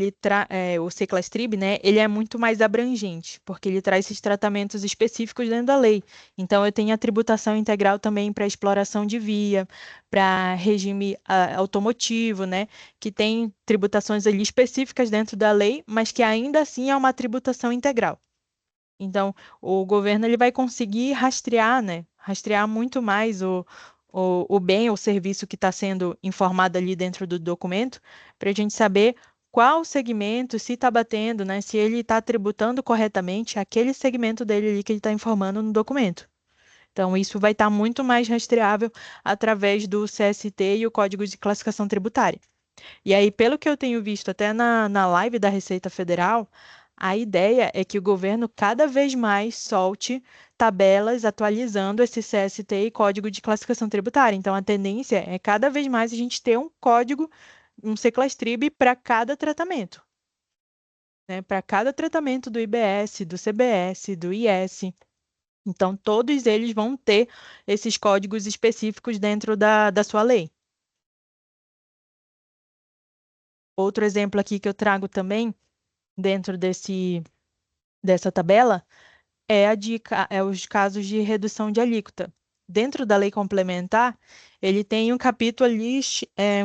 o CClassTrib, né, ele é muito mais abrangente, porque ele traz esses tratamentos específicos dentro da lei. Então, eu tenho a tributação integral também para exploração de via, para regime automotivo, né, que tem tributações ali específicas dentro da lei, mas que ainda assim é uma tributação integral. Então, o governo ele vai conseguir rastrear, né? Rastrear muito mais o bem ou serviço que está sendo informado ali dentro do documento, para a gente saber qual segmento, se está batendo, né? Se ele está tributando corretamente aquele segmento dele ali que ele está informando no documento. Então, isso vai estar muito mais rastreável através do CST e o Código de Classificação Tributária. E aí, pelo que eu tenho visto até na live da Receita Federal, a ideia é que o governo cada vez mais solte tabelas atualizando esse CST e Código de Classificação Tributária. Então, a tendência é cada vez mais a gente ter um código, um CClassTrib para cada tratamento, né? Para cada tratamento do IBS, do CBS, do IS. Então, todos eles vão ter esses códigos específicos dentro da sua lei. Outro exemplo aqui que eu trago também dentro dessa tabela é os casos de redução de alíquota. Dentro da lei complementar, ele tem um capítulo ali,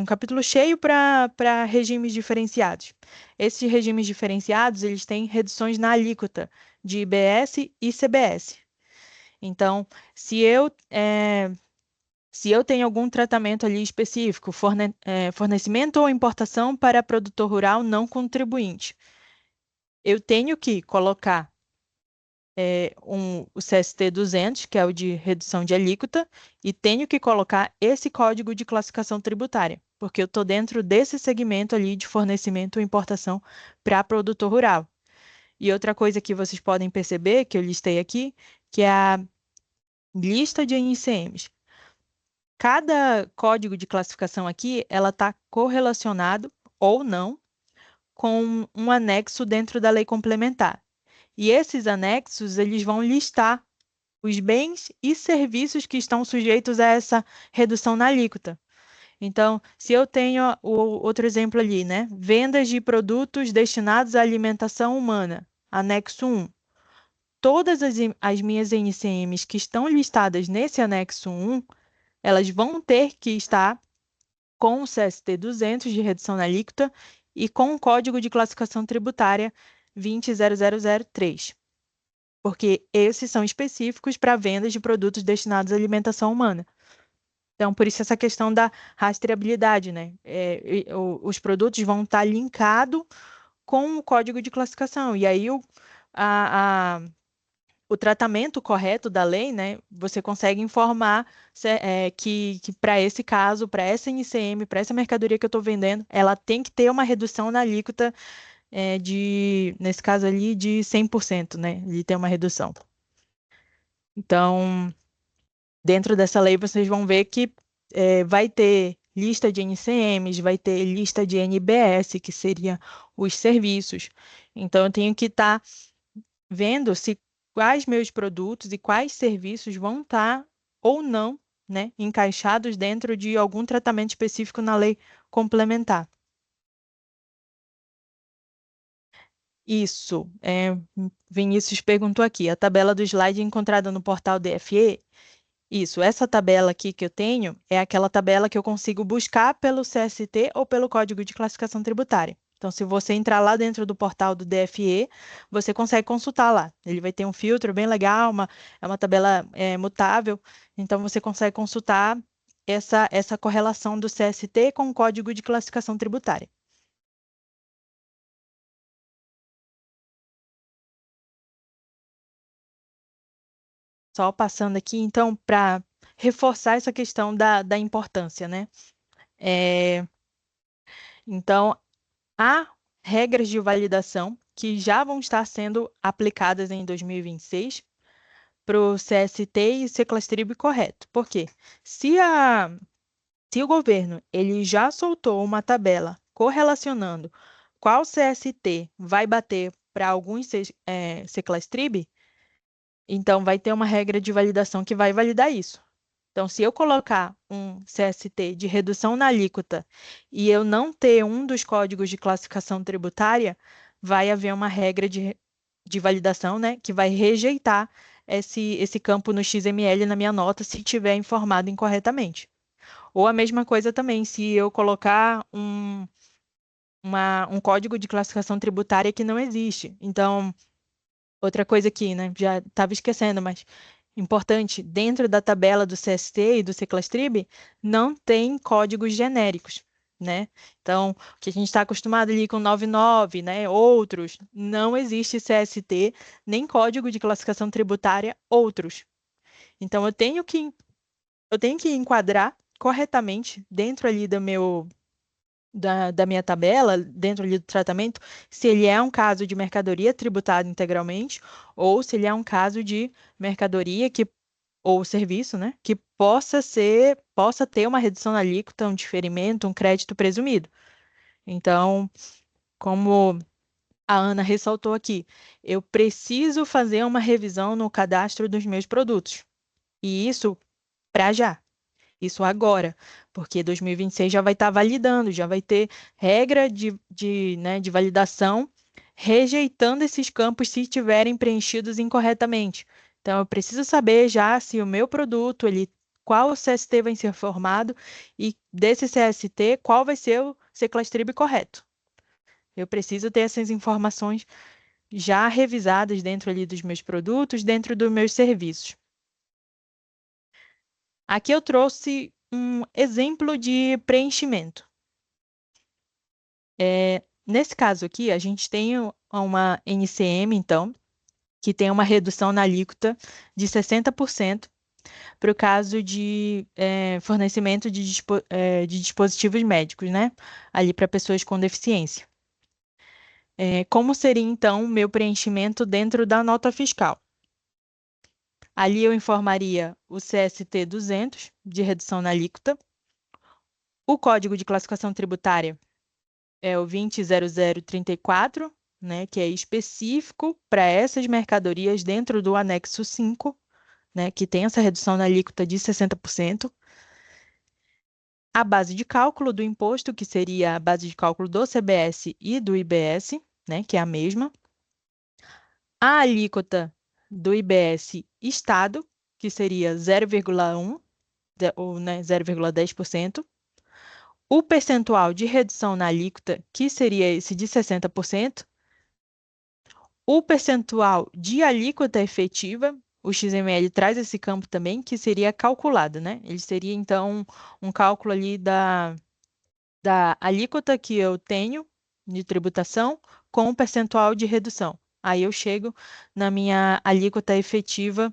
um capítulo cheio para regimes diferenciados. Esses regimes diferenciados, eles têm reduções na alíquota de IBS e CBS. Então, se eu tenho algum tratamento ali específico, fornecimento ou importação para produtor rural não contribuinte, eu tenho que colocar o CST 200, que é o de redução de alíquota, e tenho que colocar esse código de classificação tributária, porque eu estou dentro desse segmento ali de fornecimento ou importação para produtor rural. E outra coisa que vocês podem perceber, que eu listei aqui, que é a lista de NCMs. Cada código de classificação aqui, ela está correlacionado ou não com um anexo dentro da lei complementar. E esses anexos, eles vão listar os bens e serviços que estão sujeitos a essa redução na alíquota. Então, se eu tenho o outro exemplo ali, né? Vendas de produtos destinados à alimentação humana, anexo 1. Todas as minhas NCMs que estão listadas nesse anexo 1, elas vão ter que estar com o CST 200 de redução na alíquota e com o código de classificação tributária 20.0003, porque esses são específicos para vendas de produtos destinados à alimentação humana. Então, por isso essa questão da rastreabilidade, né? Os produtos vão estar linkados com o código de classificação. E aí o tratamento correto da lei, né? Você consegue informar que para esse caso, para essa NCM, para essa mercadoria que eu estou vendendo, ela tem que ter uma redução na alíquota nesse caso ali, de 100%, né? De ter uma redução. Então, dentro dessa lei, vocês vão ver que vai ter lista de NCMs, vai ter lista de NBS, que seria os serviços. Então, eu tenho que estar vendo se quais meus produtos e quais serviços vão estar ou não, né, encaixados dentro de algum tratamento específico na lei complementar. Isso. Vinícius perguntou aqui, a tabela do slide encontrada no portal DFE. Isso, essa tabela aqui que eu tenho é aquela tabela que eu consigo buscar pelo CST ou pelo Código de Classificação Tributária. Então, se você entrar lá dentro do portal do DFE, você consegue consultar lá. Ele vai ter um filtro bem legal, é uma tabela mutável, então você consegue consultar essa correlação do CST com o Código de Classificação Tributária. só passando aqui, então, para reforçar essa questão da importância, né? É, então, há regras de validação que já vão estar sendo aplicadas em 2026 para o CST e Seclastrib correto. Por quê? Se, a, se o governo ele já soltou uma tabela correlacionando qual CST vai bater para alguns Seclastrib, então vai ter uma regra de validação que vai validar isso. Então, se eu colocar um CST de redução na alíquota e eu não ter um dos códigos de classificação tributária, vai haver uma regra de validação, né, que vai rejeitar esse campo no XML na minha nota se tiver informado incorretamente. Ou a mesma coisa também, se eu colocar um código de classificação tributária que não existe. Então, outra coisa aqui, né, já estava esquecendo, mas importante, dentro da tabela do CST e do Seclastrib, não tem códigos genéricos, né? Então, o que a gente está acostumado ali com 99, né? Outros, não existe CST, nem código de classificação tributária, outros. Então, eu tenho que enquadrar corretamente dentro ali da minha tabela, dentro ali do tratamento, se ele é um caso de mercadoria tributada integralmente ou se ele é um caso de mercadoria ou serviço, né, que possa ter uma redução na alíquota, um diferimento, um crédito presumido. Então, como a Ana ressaltou aqui, eu preciso fazer uma revisão no cadastro dos meus produtos. E isso para já. Isso agora, porque 2026 já vai estar validando, já vai ter regra né, de validação rejeitando esses campos se estiverem preenchidos incorretamente. Então, eu preciso saber já se o meu produto, qual o CST vai ser formado e desse CST, qual vai ser o Seclastrib correto. Eu preciso ter essas informações já revisadas dentro ali dos meus produtos, dentro dos meus serviços. Aqui eu trouxe um exemplo de preenchimento. Nesse caso aqui, a gente tem uma NCM, então, que tem uma redução na alíquota de 60% para o caso de fornecimento de dispositivos médicos, né? Ali para pessoas com deficiência. Como seria, então, o meu preenchimento dentro da nota fiscal? Ali eu informaria o CST 200 de redução na alíquota, o código de classificação tributária é o 200034, né, que é específico para essas mercadorias dentro do anexo 5, né, que tem essa redução na alíquota de 60%. A base de cálculo do imposto, que seria a base de cálculo do CBS e do IBS, né, que é a mesma. A alíquota do IBS Estado, que seria 0,1, ou né, 0,10%. O percentual de redução na alíquota, que seria esse de 60%, o percentual de alíquota efetiva, o XML traz esse campo também, que seria calculado, né? Ele seria, então, um cálculo ali da alíquota que eu tenho de tributação com o percentual de redução. Aí eu chego na minha alíquota efetiva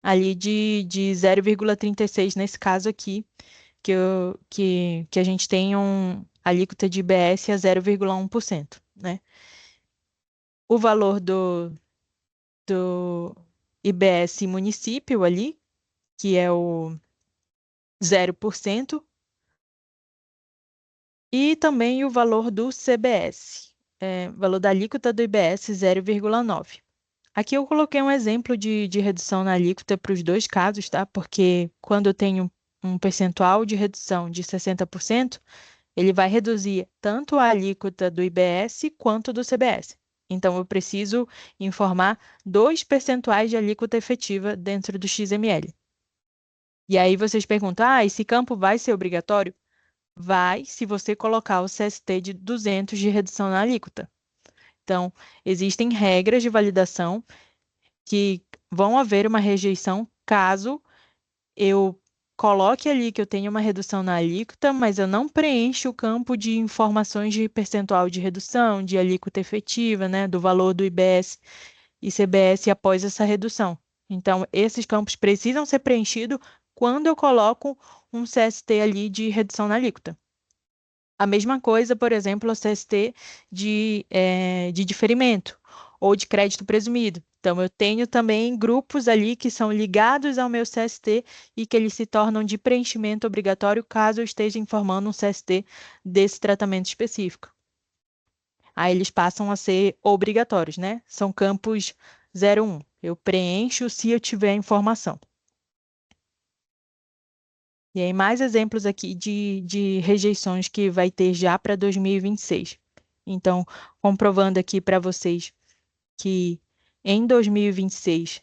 ali de 0,36 nesse caso aqui, que a gente tem alíquota de IBS a 0,1%, né? O valor do IBS município ali, que é o 0%, e também o valor do CBS, valor da alíquota do IBS 0,9%. Aqui eu coloquei um exemplo de redução na alíquota para os dois casos, tá? Porque quando eu tenho um percentual de redução de 60%, ele vai reduzir tanto a alíquota do IBS quanto do CBS. Então, eu preciso informar 2 percentuais de alíquota efetiva dentro do XML. E aí vocês perguntam, esse campo vai ser obrigatório? Vai, se você colocar o CST de 200 de redução na alíquota. Então, existem regras de validação que vão haver uma rejeição caso eu coloque ali que eu tenho uma redução na alíquota, mas eu não preencho o campo de informações de percentual de redução, de alíquota efetiva, né, do valor do IBS e CBS após essa redução. Então, esses campos precisam ser preenchidos quando eu coloco um CST ali de redução na alíquota. A mesma coisa, por exemplo, o CST de diferimento ou de crédito presumido. Então, eu tenho também grupos ali que são ligados ao meu CST e que eles se tornam de preenchimento obrigatório caso eu esteja informando um CST desse tratamento específico. Aí eles passam a ser obrigatórios, né? São campos 01. Eu preencho se eu tiver informação. E aí, mais exemplos aqui de rejeições que vai ter já para 2026. Então, comprovando aqui para vocês que em 2026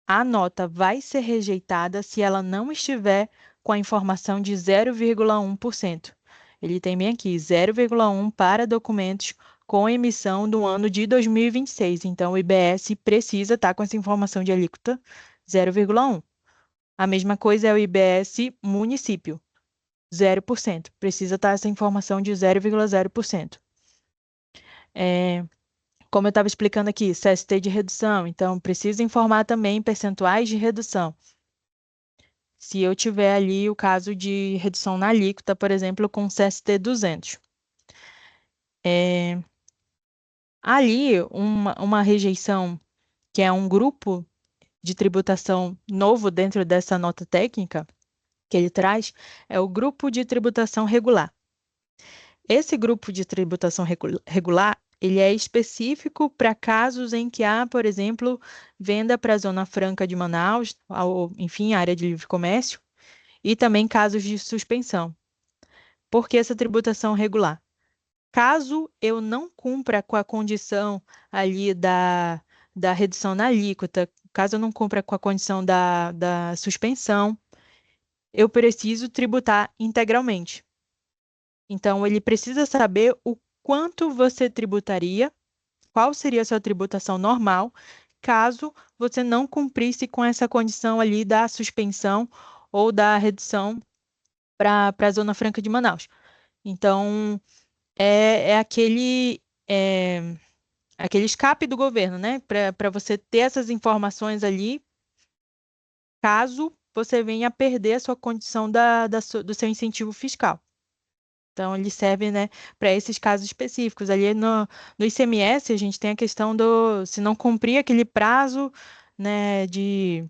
a nota vai ser rejeitada se ela não estiver com a informação de 0,1%. Ele tem bem aqui 0,1 para documentos com emissão do ano de 2026. Então, o IBS precisa estar com essa informação de alíquota 0,1. A mesma coisa é o IBS município, 0%. Precisa estar essa informação de 0,0%. Como eu estava explicando aqui, CST de redução, então precisa informar também percentuais de redução. Se eu tiver ali o caso de redução na alíquota, por exemplo, com CST 200. Ali, uma rejeição, que é um grupo de tributação novo dentro dessa nota técnica que ele traz, é o grupo de tributação regular. Esse grupo de tributação regular, ele é específico para casos em que há, por exemplo, venda para a Zona Franca de Manaus, ou, enfim, área de livre comércio, e também casos de suspensão. Por que essa tributação regular? Caso eu não cumpra com a condição ali da redução na alíquota, caso eu não cumpra com a condição da suspensão, eu preciso tributar integralmente. Então, ele precisa saber o quanto você tributaria, qual seria a sua tributação normal, caso você não cumprisse com essa condição ali da suspensão ou da redução para a Zona Franca de Manaus. Então, é aquele escape do governo, né? Para você ter essas informações ali, caso você venha a perder a sua condição do seu incentivo fiscal. Então, ele serve, né, para esses casos específicos. Ali no ICMS, a gente tem a questão se não cumprir aquele prazo, né, de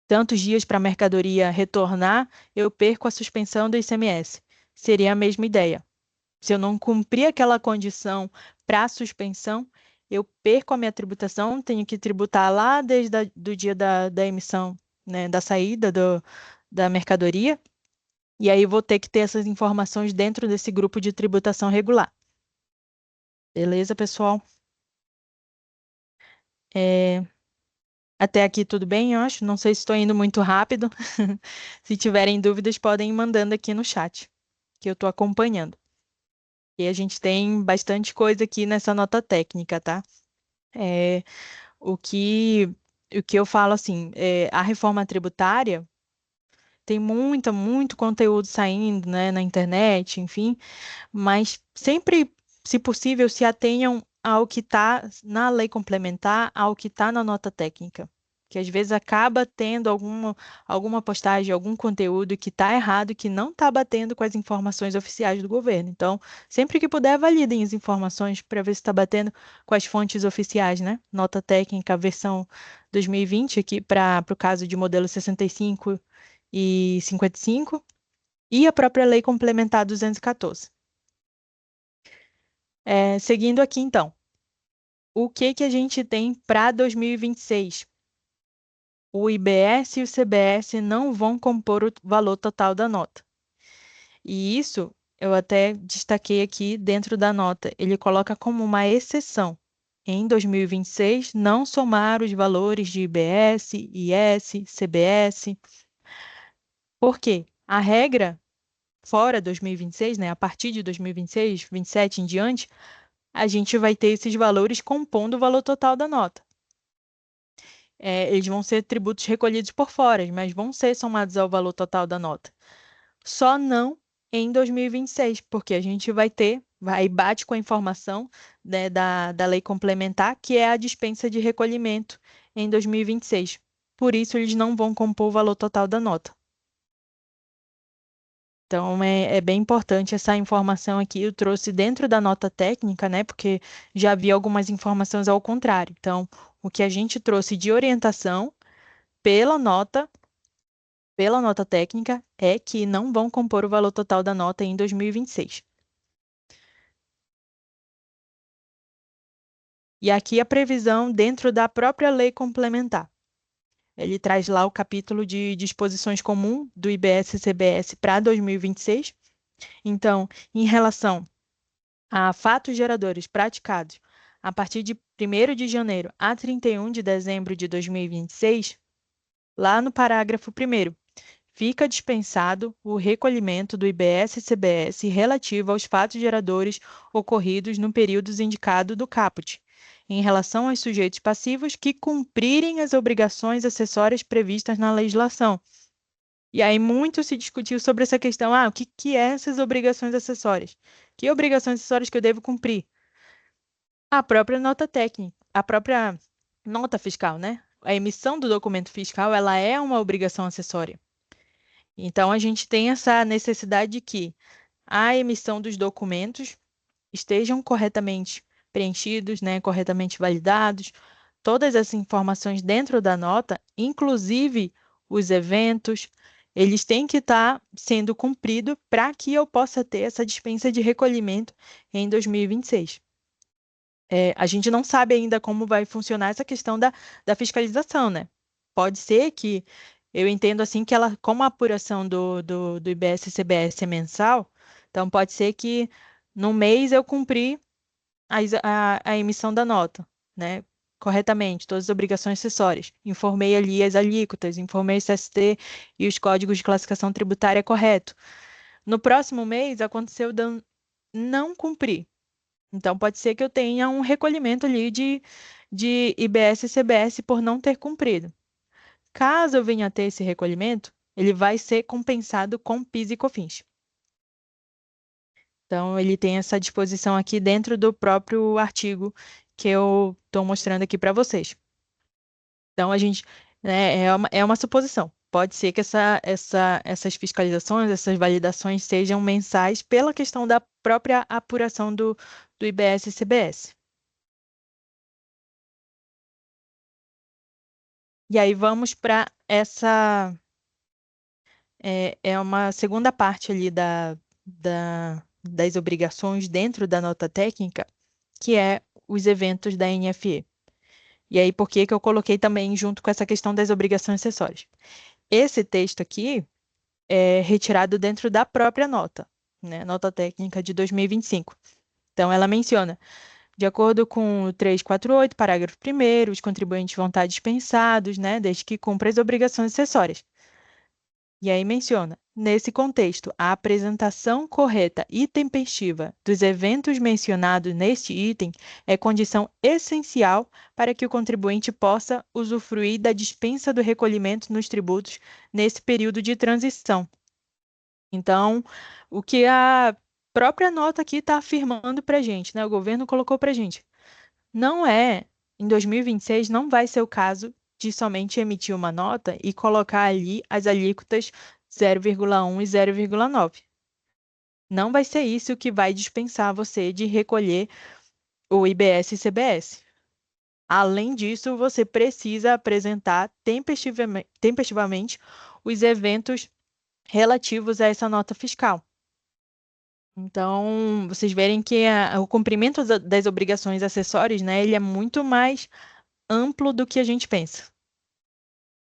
tantos dias para a mercadoria retornar, eu perco a suspensão do ICMS. Seria a mesma ideia. Se eu não cumprir aquela condição para a suspensão, eu perco a minha tributação, tenho que tributar lá desde o dia da emissão, né, da saída da mercadoria, e aí vou ter que ter essas informações dentro desse grupo de tributação regular. Beleza, pessoal? É, Até aqui tudo bem, eu acho. Não sei se estou indo muito rápido. Se tiverem dúvidas, podem ir mandando aqui no chat, que eu estou acompanhando. E a gente tem bastante coisa aqui nessa nota técnica, tá? É, o que, o que eu falo assim, a reforma tributária tem muito conteúdo saindo, né, na internet, enfim, mas sempre, se possível, se atenham ao que está na lei complementar, ao que está na nota técnica. Que às vezes acaba tendo alguma postagem, algum conteúdo que está errado, que não está batendo com as informações oficiais do governo. Então, sempre que puder, validem as informações para ver se está batendo com as fontes oficiais, né? Nota técnica, versão 2020, aqui para o caso de modelo 65 e 55, e a própria lei complementar 214. Seguindo aqui, então, o que a gente tem para 2026? O IBS e o CBS não vão compor o valor total da nota. E isso eu até destaquei aqui dentro da nota. Ele coloca como uma exceção. Em 2026, não somar os valores de IBS, IS, CBS. Por quê? A regra, fora 2026, né, a partir de 2026, 27 em diante, a gente vai ter esses valores compondo o valor total da nota. Eles vão ser tributos recolhidos por fora, mas vão ser somados ao valor total da nota. Só não em 2026, porque a gente vai bate com a informação, né, da lei complementar, que é a dispensa de recolhimento em 2026. por isso eles não vão compor o valor total da nota. Então, é bem importante essa informação aqui. Eu trouxe dentro da nota técnica, né? Porque já havia algumas informações ao contrário. Então, o que a gente trouxe de orientação pela nota, pela nota técnica, é que não vão compor o valor total da nota em 2026. E aqui a previsão dentro da própria lei complementar. Ele traz lá o capítulo de disposições comuns do IBS-CBS para 2026. Então, em relação a fatos geradores praticados a partir de 1º de janeiro a 31 de dezembro de 2026, lá no parágrafo 1º, fica dispensado o recolhimento do IBS-CBS relativo aos fatos geradores ocorridos no período indicado do caput, em relação aos sujeitos passivos que cumprirem as obrigações acessórias previstas na legislação. E aí muito se discutiu sobre essa questão, o que é essas obrigações acessórias? Que obrigações acessórias que eu devo cumprir? A própria nota técnica, a própria nota fiscal, né? A emissão do documento fiscal, ela é uma obrigação acessória. Então, a gente tem essa necessidade de que a emissão dos documentos estejam corretamente preenchidos, né, corretamente validados, todas essas informações dentro da nota, inclusive os eventos, eles têm que estar sendo cumpridos para que eu possa ter essa dispensa de recolhimento em 2026. A gente não sabe ainda como vai funcionar essa questão da fiscalização, né? Pode ser que, eu entendo assim, que ela, como a apuração do IBS-CBS é mensal, então pode ser que no mês eu cumpri a emissão da nota, né? Corretamente, todas as obrigações acessórias. Informei ali as alíquotas, informei o CST e os códigos de classificação tributária correto. No próximo mês aconteceu de eu não cumprir. Então, pode ser que eu tenha um recolhimento ali de IBS e CBS por não ter cumprido. Caso eu venha a ter esse recolhimento, ele vai ser compensado com PIS e COFINS. Então, ele tem essa disposição aqui dentro do próprio artigo que eu estou mostrando aqui para vocês. Então, a gente, né, é uma suposição. Pode ser que essas fiscalizações, essas validações sejam mensais pela questão da própria apuração do IBS e CBS. E aí vamos para é uma segunda parte ali das obrigações dentro da nota técnica, que é os eventos da NFE. E aí, por que que eu coloquei também junto com essa questão das obrigações acessórias? Esse texto aqui é retirado dentro da própria nota, né? Nota técnica de 2025. Então, ela menciona, de acordo com o 348, parágrafo 1º, os contribuintes vão estar dispensados, né, desde que cumpram as obrigações acessórias. E aí menciona, nesse contexto, a apresentação correta e tempestiva dos eventos mencionados neste item é condição essencial para que o contribuinte possa usufruir da dispensa do recolhimento nos tributos nesse período de transição. Então, o que a própria nota aqui está afirmando para a gente, né? O governo colocou para a gente. Não é, em 2026, não vai ser o caso de somente emitir uma nota e colocar ali as alíquotas 0,1 e 0,9. Não vai ser isso que vai dispensar você de recolher o IBS e CBS. Além disso, você precisa apresentar tempestivamente os eventos relativos a essa nota fiscal. Então, vocês verem que o cumprimento das obrigações acessórias, né, ele é muito mais amplo do que a gente pensa.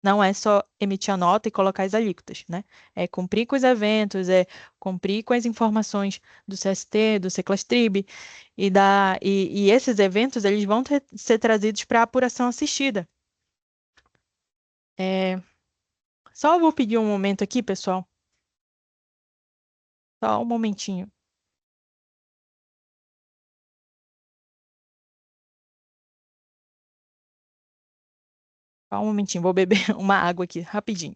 Não é só emitir a nota e colocar as alíquotas, né? É cumprir com os eventos, é cumprir com as informações do CST, do Seclastrib, e esses eventos eles vão ser trazidos para apuração assistida. É, só vou pedir um momento aqui, pessoal. Só um momentinho. Só um momentinho, vou beber uma água aqui, rapidinho.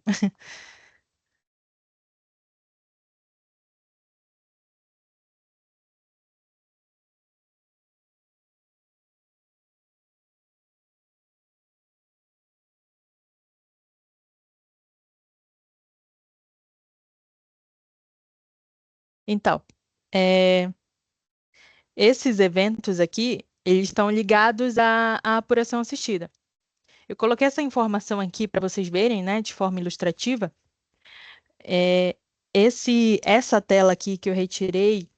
Então, é, esses eventos aqui, eles estão ligados à apuração assistida. Eu coloquei essa informação aqui para vocês verem, né, de forma ilustrativa. É, essa tela aqui que eu retirei,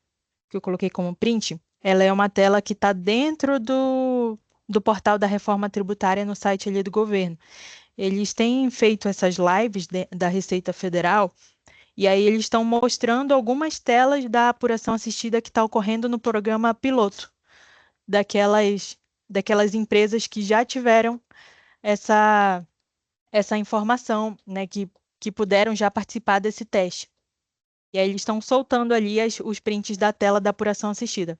que eu coloquei como print, ela é uma tela que está dentro do portal da reforma tributária no site ali do governo. Eles têm feito essas lives da Receita Federal e aí eles estão mostrando algumas telas da apuração assistida que está ocorrendo no programa piloto daquelas, daquelas empresas que já tiveram essa, essa informação, né, que puderam já participar desse teste. E aí eles estão soltando ali os prints da tela da apuração assistida.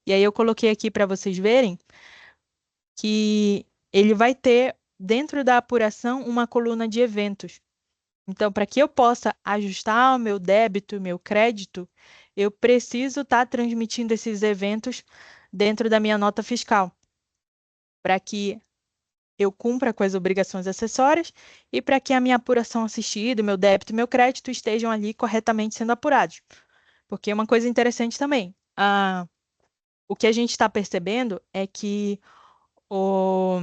E aí eu coloquei aqui para vocês verem que ele vai ter dentro da apuração uma coluna de eventos. Então, para que eu possa ajustar o meu débito, o meu crédito, eu preciso estar transmitindo esses eventos dentro da minha nota fiscal, para que eu cumpra com as obrigações acessórias e para que a minha apuração assistida, meu débito e meu crédito estejam ali corretamente sendo apurados. Porque uma coisa interessante também, o que a gente está percebendo é que o,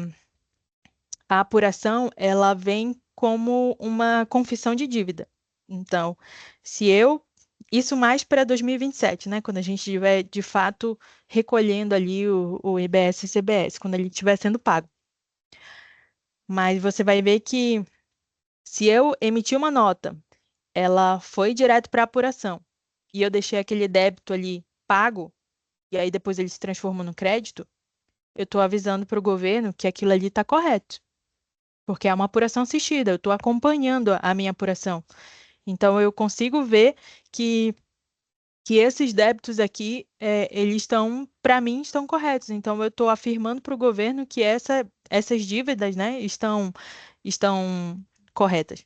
a apuração ela vem como uma confissão de dívida. Então, se eu isso mais para 2027, né? Quando a gente estiver de fato recolhendo ali o IBS e CBS, quando ele estiver sendo pago. Mas você vai ver que se eu emitir uma nota, ela foi direto para apuração e eu deixei aquele débito ali pago, e aí depois ele se transforma no crédito, eu estou avisando para o governo que aquilo ali está correto. Porque é uma apuração assistida, eu estou acompanhando a minha apuração. Então, eu consigo ver que, que esses débitos aqui, eles estão, para mim, estão corretos. Então, eu estou afirmando para o governo que essas dívidas, né, estão corretas.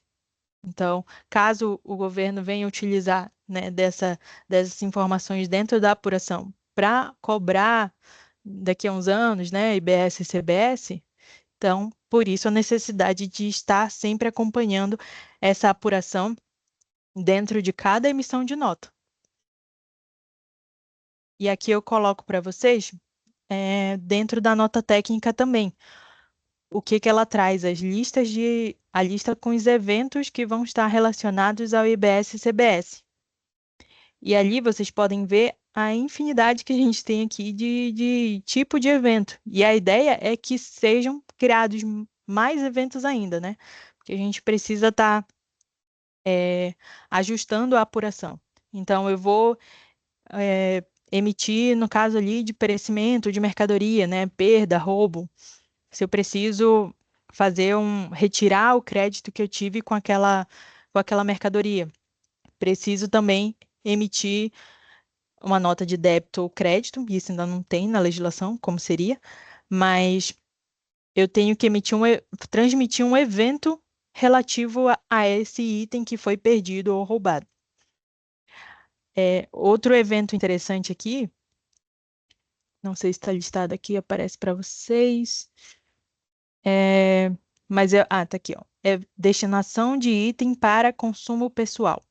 Então, caso o governo venha utilizar, né, dessas informações dentro da apuração para cobrar daqui a uns anos, né, IBS e CBS, então, por isso a necessidade de estar sempre acompanhando essa apuração dentro de cada emissão de nota. E aqui eu coloco para vocês, dentro da nota técnica também, o que que ela traz, a lista com os eventos que vão estar relacionados ao IBS e CBS. E ali vocês podem ver a infinidade que a gente tem aqui de tipo de evento. E a ideia é que sejam criados mais eventos ainda, né? Porque a gente precisa estar ajustando a apuração. Então, eu vou emitir, no caso ali, de perecimento de mercadoria, né? Perda, roubo. Se eu preciso retirar o crédito que eu tive com aquela mercadoria. Preciso também emitir uma nota de débito ou crédito, isso ainda não tem na legislação, como seria, mas eu tenho que transmitir um evento relativo a esse item que foi perdido ou roubado. Outro evento interessante aqui, não sei se está listado aqui, aparece para vocês, é, tá aqui, ó. É destinação de item para consumo pessoal.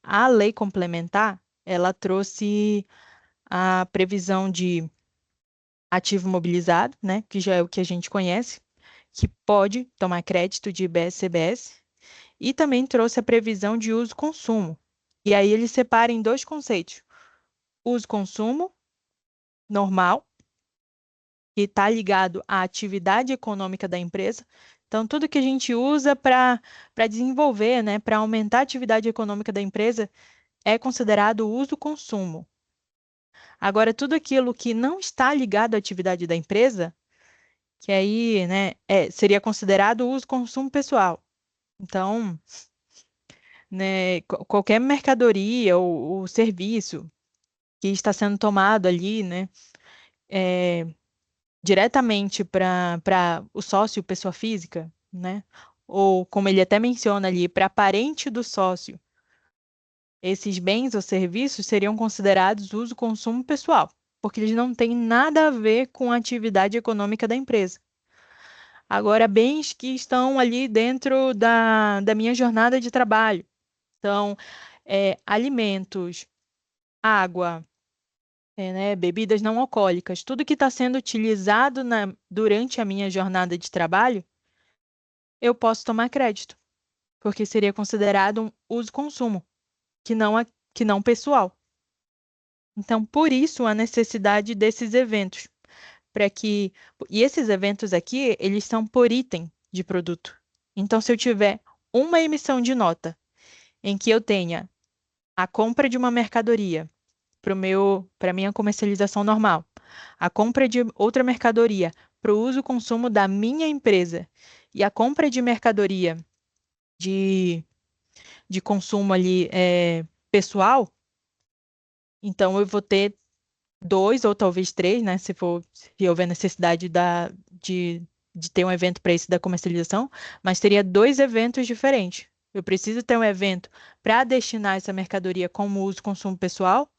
A lei complementar, ela trouxe a previsão de ativo mobilizado, né, que já é o que a gente conhece, que pode tomar crédito de IBS-CBS, e também trouxe a previsão de uso-consumo. E aí ele separa em dois conceitos: uso-consumo normal, que está ligado à atividade econômica da empresa. Então, tudo que a gente usa para desenvolver, né, para aumentar a atividade econômica da empresa, é considerado uso-consumo. Agora, tudo aquilo que não está ligado à atividade da empresa, que aí, né, seria considerado uso-consumo pessoal. Então, né, qualquer mercadoria ou serviço que está sendo tomado ali, né, é, diretamente para o sócio, pessoa física, né, ou como ele até menciona ali, para parente do sócio, esses bens ou serviços seriam considerados uso-consumo pessoal, porque eles não têm nada a ver com a atividade econômica da empresa. Agora, bens que estão ali dentro da minha jornada de trabalho. Então, alimentos, água, né, bebidas não alcoólicas, tudo que está sendo utilizado durante a minha jornada de trabalho, eu posso tomar crédito, porque seria considerado um uso-consumo, que não pessoal. Então, por isso, a necessidade desses eventos, para que... E esses eventos aqui, eles são por item de produto. Então, se eu tiver uma emissão de nota em que eu tenha a compra de uma mercadoria para minha comercialização normal, a compra de outra mercadoria para o uso e consumo da minha empresa e a compra de mercadoria de, de consumo ali pessoal, então eu vou ter dois ou talvez três, né? Se houver necessidade de, de ter um evento para isso da comercialização, mas teria dois eventos diferentes. Eu preciso ter um evento para destinar essa mercadoria como uso e consumo pessoal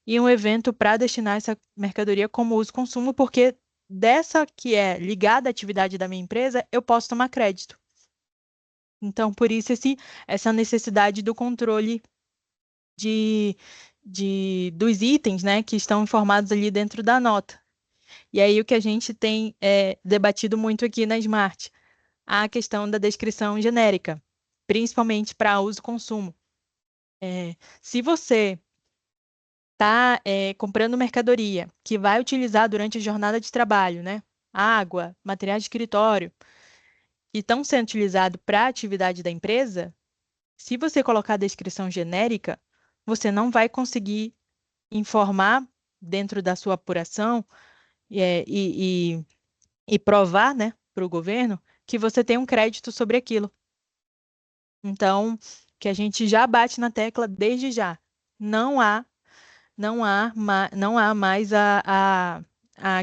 e um evento para destinar essa mercadoria como uso e consumo, porque dessa que é ligada à atividade da minha empresa, eu posso tomar crédito. Então, por isso essa necessidade do controle de, dos itens, né, que estão informados ali dentro da nota. E aí o que a gente tem debatido muito aqui na Smart, a questão da descrição genérica, principalmente para uso e consumo. Se você está comprando mercadoria que vai utilizar durante a jornada de trabalho, né? Água, materiais de escritório, que estão sendo utilizados para a atividade da empresa, se você colocar a descrição genérica, você não vai conseguir informar dentro da sua apuração e provar, né, para o governo que você tem um crédito sobre aquilo. Então, que a gente já bate na tecla desde já. Não há não há mais a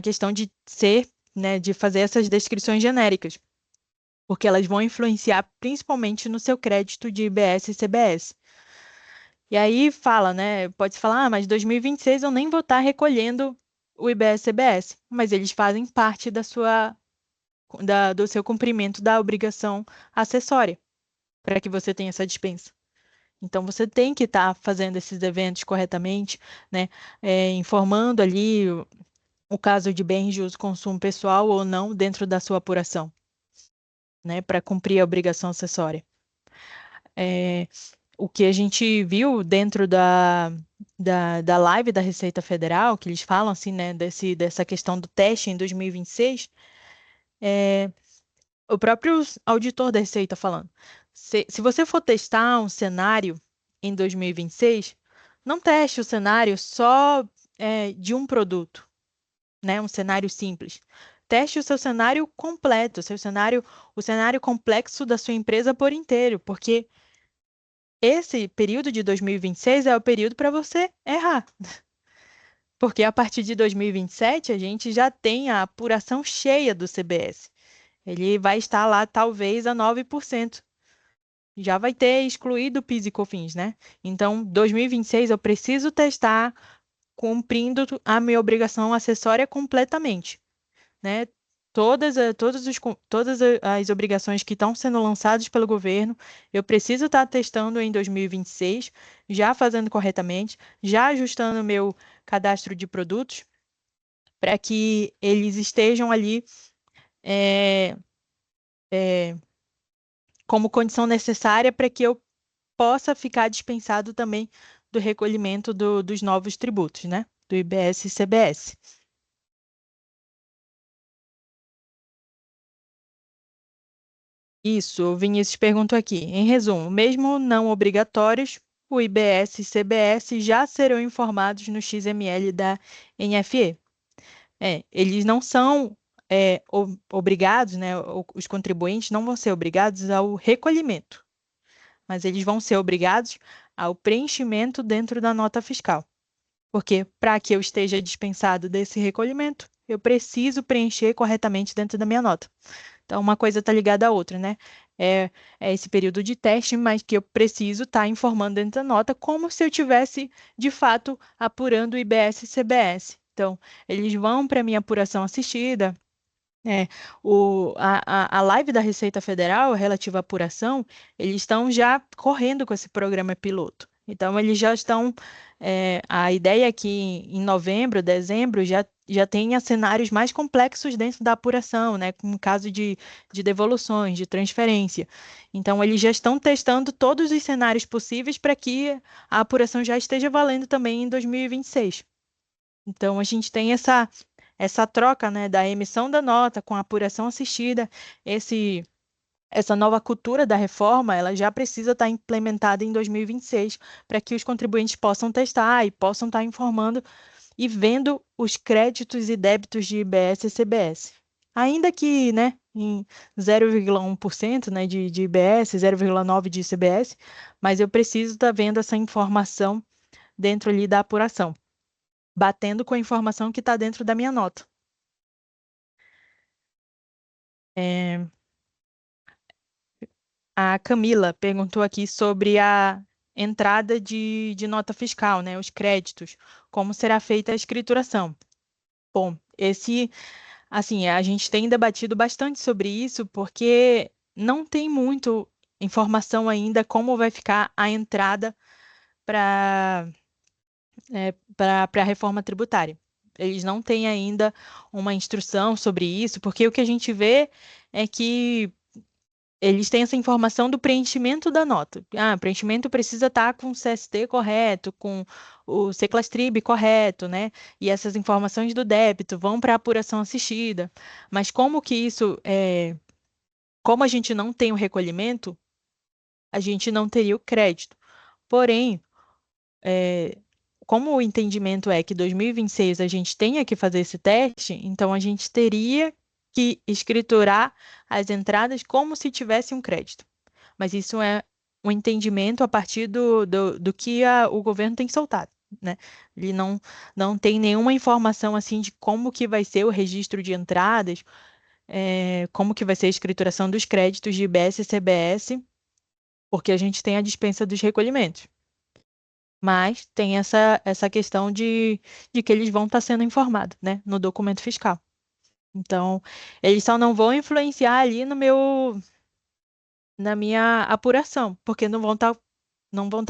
questão de ser, né, de fazer essas descrições genéricas, porque elas vão influenciar principalmente no seu crédito de IBS e CBS. E aí fala, né, pode falar, mas 2026 eu nem vou estar recolhendo o IBS e CBS, mas eles fazem parte do seu cumprimento da obrigação acessória, para que você tenha essa dispensa. Então, você tem que estar fazendo esses eventos corretamente, né? Informando ali o caso de bens de uso e consumo pessoal ou não dentro da sua apuração, né? Para cumprir a obrigação acessória. O que a gente viu dentro da live da Receita Federal, que eles falam assim, né? Dessa questão do teste em 2026, o próprio auditor da Receita falando. Se você for testar um cenário em 2026, não teste o cenário só de um produto, né? Um cenário simples. Teste o seu cenário completo, o cenário complexo da sua empresa por inteiro, porque esse período de 2026 é o período para você errar. Porque a partir de 2027 a gente já tem a apuração cheia do CBS. Ele vai estar lá talvez a 9%. Já vai ter excluído o PIS e COFINS, né? Então, 2026 eu preciso testar cumprindo a minha obrigação acessória completamente, né? Todas as obrigações que estão sendo lançadas pelo governo, eu preciso estar testando em 2026, já fazendo corretamente, já ajustando o meu cadastro de produtos, para que eles estejam ali é, é, como condição necessária para que eu possa ficar dispensado também do recolhimento dos novos tributos, né? Do IBS e CBS. Isso, o Vinícius perguntou aqui. Em resumo, mesmo não obrigatórios, o IBS e CBS já serão informados no XML da NFE. Eles não são obrigados, né? Os contribuintes não vão ser obrigados ao recolhimento, mas eles vão ser obrigados ao preenchimento dentro da nota fiscal. Porque para que eu esteja dispensado desse recolhimento, eu preciso preencher corretamente dentro da minha nota. Então, uma coisa está ligada à outra, né? É esse período de teste, mas que eu preciso estar informando dentro da nota, como se eu tivesse, de fato, apurando o IBS e CBS. Então, eles vão para a minha apuração assistida. A live da Receita Federal relativa à apuração, eles estão já correndo com esse programa piloto. Então, eles já estão. A ideia é que em novembro, dezembro, já tenha cenários mais complexos dentro da apuração, né? Com caso de devoluções, de transferência. Então, eles já estão testando todos os cenários possíveis para que a apuração já esteja valendo também em 2026. Então, a gente tem essa troca, né, da emissão da nota com a apuração assistida, essa nova cultura da reforma, ela já precisa estar implementada em 2026 para que os contribuintes possam testar e possam estar informando e vendo os créditos e débitos de IBS e CBS. Ainda que, né, em 0,1%, né, de IBS, 0,9% de CBS, mas eu preciso estar vendo essa informação dentro ali da apuração, batendo com a informação que está dentro da minha nota. É, A Camila perguntou aqui sobre a entrada de nota fiscal, né? Os créditos. Como será feita a escrituração? Bom, assim, a gente tem debatido bastante sobre isso porque não tem muito informação ainda como vai ficar a entrada para para a reforma tributária. Eles não têm ainda uma instrução sobre isso, porque o que a gente vê é que eles têm essa informação do preenchimento da nota. O preenchimento precisa estar com o CST correto, com o Seclastrib correto, né? E essas informações do débito vão para a apuração assistida. Mas como a gente não tem o recolhimento, a gente não teria o crédito. Porém, é, como o entendimento é que 2026 a gente tenha que fazer esse teste, então a gente teria que escriturar as entradas como se tivesse um crédito. Mas isso é um entendimento a partir do que o governo tem soltado, né? Ele não tem nenhuma informação assim de como que vai ser o registro de entradas, como que vai ser a escrituração dos créditos de IBS e CBS, porque a gente tem a dispensa dos recolhimentos. Mas tem essa questão de que eles vão estar sendo informados, né, no documento fiscal. Então, eles só não vão influenciar ali na minha apuração, porque não vão estar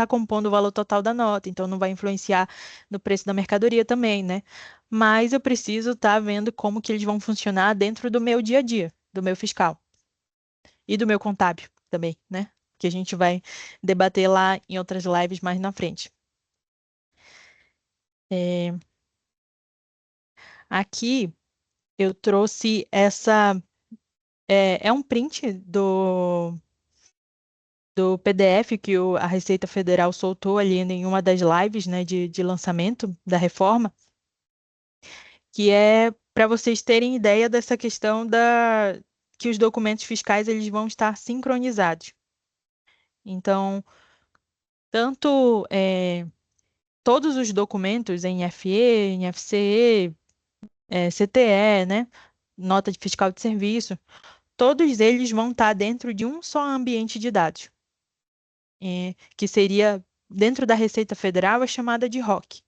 compondo o valor total da nota, então não vai influenciar no preço da mercadoria também, né? Mas eu preciso estar vendo como que eles vão funcionar dentro do meu dia a dia, do meu fiscal e do meu contábil também, né? Que a gente vai debater lá em outras lives mais na frente. É, Aqui eu trouxe é um print do PDF que a Receita Federal soltou ali em uma das lives, né, de lançamento da reforma, que é para vocês terem ideia dessa questão que os documentos fiscais eles vão estar sincronizados. Então, tanto todos os documentos em FE, em FCE, CTE, né, nota de fiscal de serviço, todos eles vão estar dentro de um só ambiente de dados, que seria dentro da Receita Federal é chamada de ROC,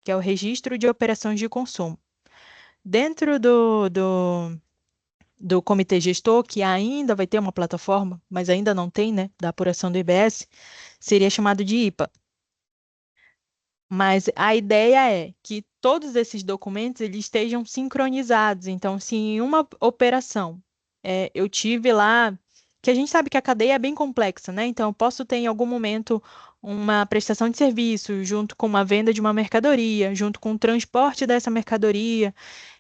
que é o Registro de Operações de Consumo. Dentro do comitê gestor, que ainda vai ter uma plataforma, mas ainda não tem, né, da apuração do IBS, seria chamado de IPA. Mas a ideia é que todos esses documentos eles estejam sincronizados. Então, se em uma operação eu tive lá, que a gente sabe que a cadeia é bem complexa, né? Então, eu posso ter em algum momento uma prestação de serviço junto com uma venda de uma mercadoria, junto com o transporte dessa mercadoria.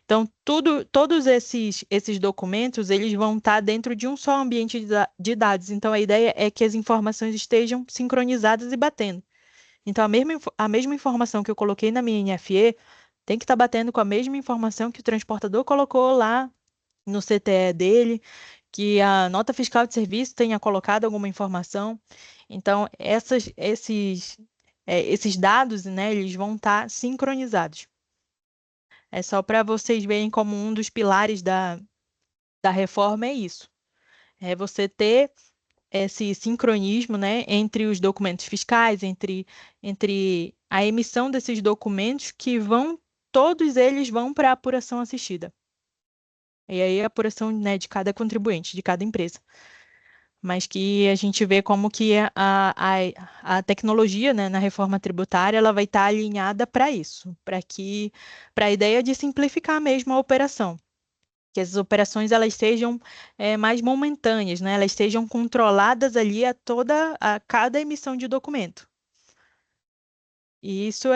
Então, todos esses documentos, eles vão estar dentro de um só ambiente de dados. Então, a ideia é que as informações estejam sincronizadas e batendo. Então, a mesma informação que eu coloquei na minha NFE tem que estar batendo com a mesma informação que o transportador colocou lá no CTE dele, que a nota fiscal de serviço tenha colocado alguma informação. Então, esses dados, né, eles vão estar sincronizados. É só para vocês verem como um dos pilares da reforma é isso. É você ter esse sincronismo, né, entre os documentos fiscais, entre a emissão desses documentos todos eles vão para a apuração assistida. E aí a apuração, né, de cada contribuinte, de cada empresa. mas que a gente vê como que a tecnologia, né, na reforma tributária, ela vai estar alinhada para isso, para a ideia de simplificar mesmo a operação, que essas operações elas sejam mais momentâneas, né, elas sejam controladas ali a cada emissão de documento. E isso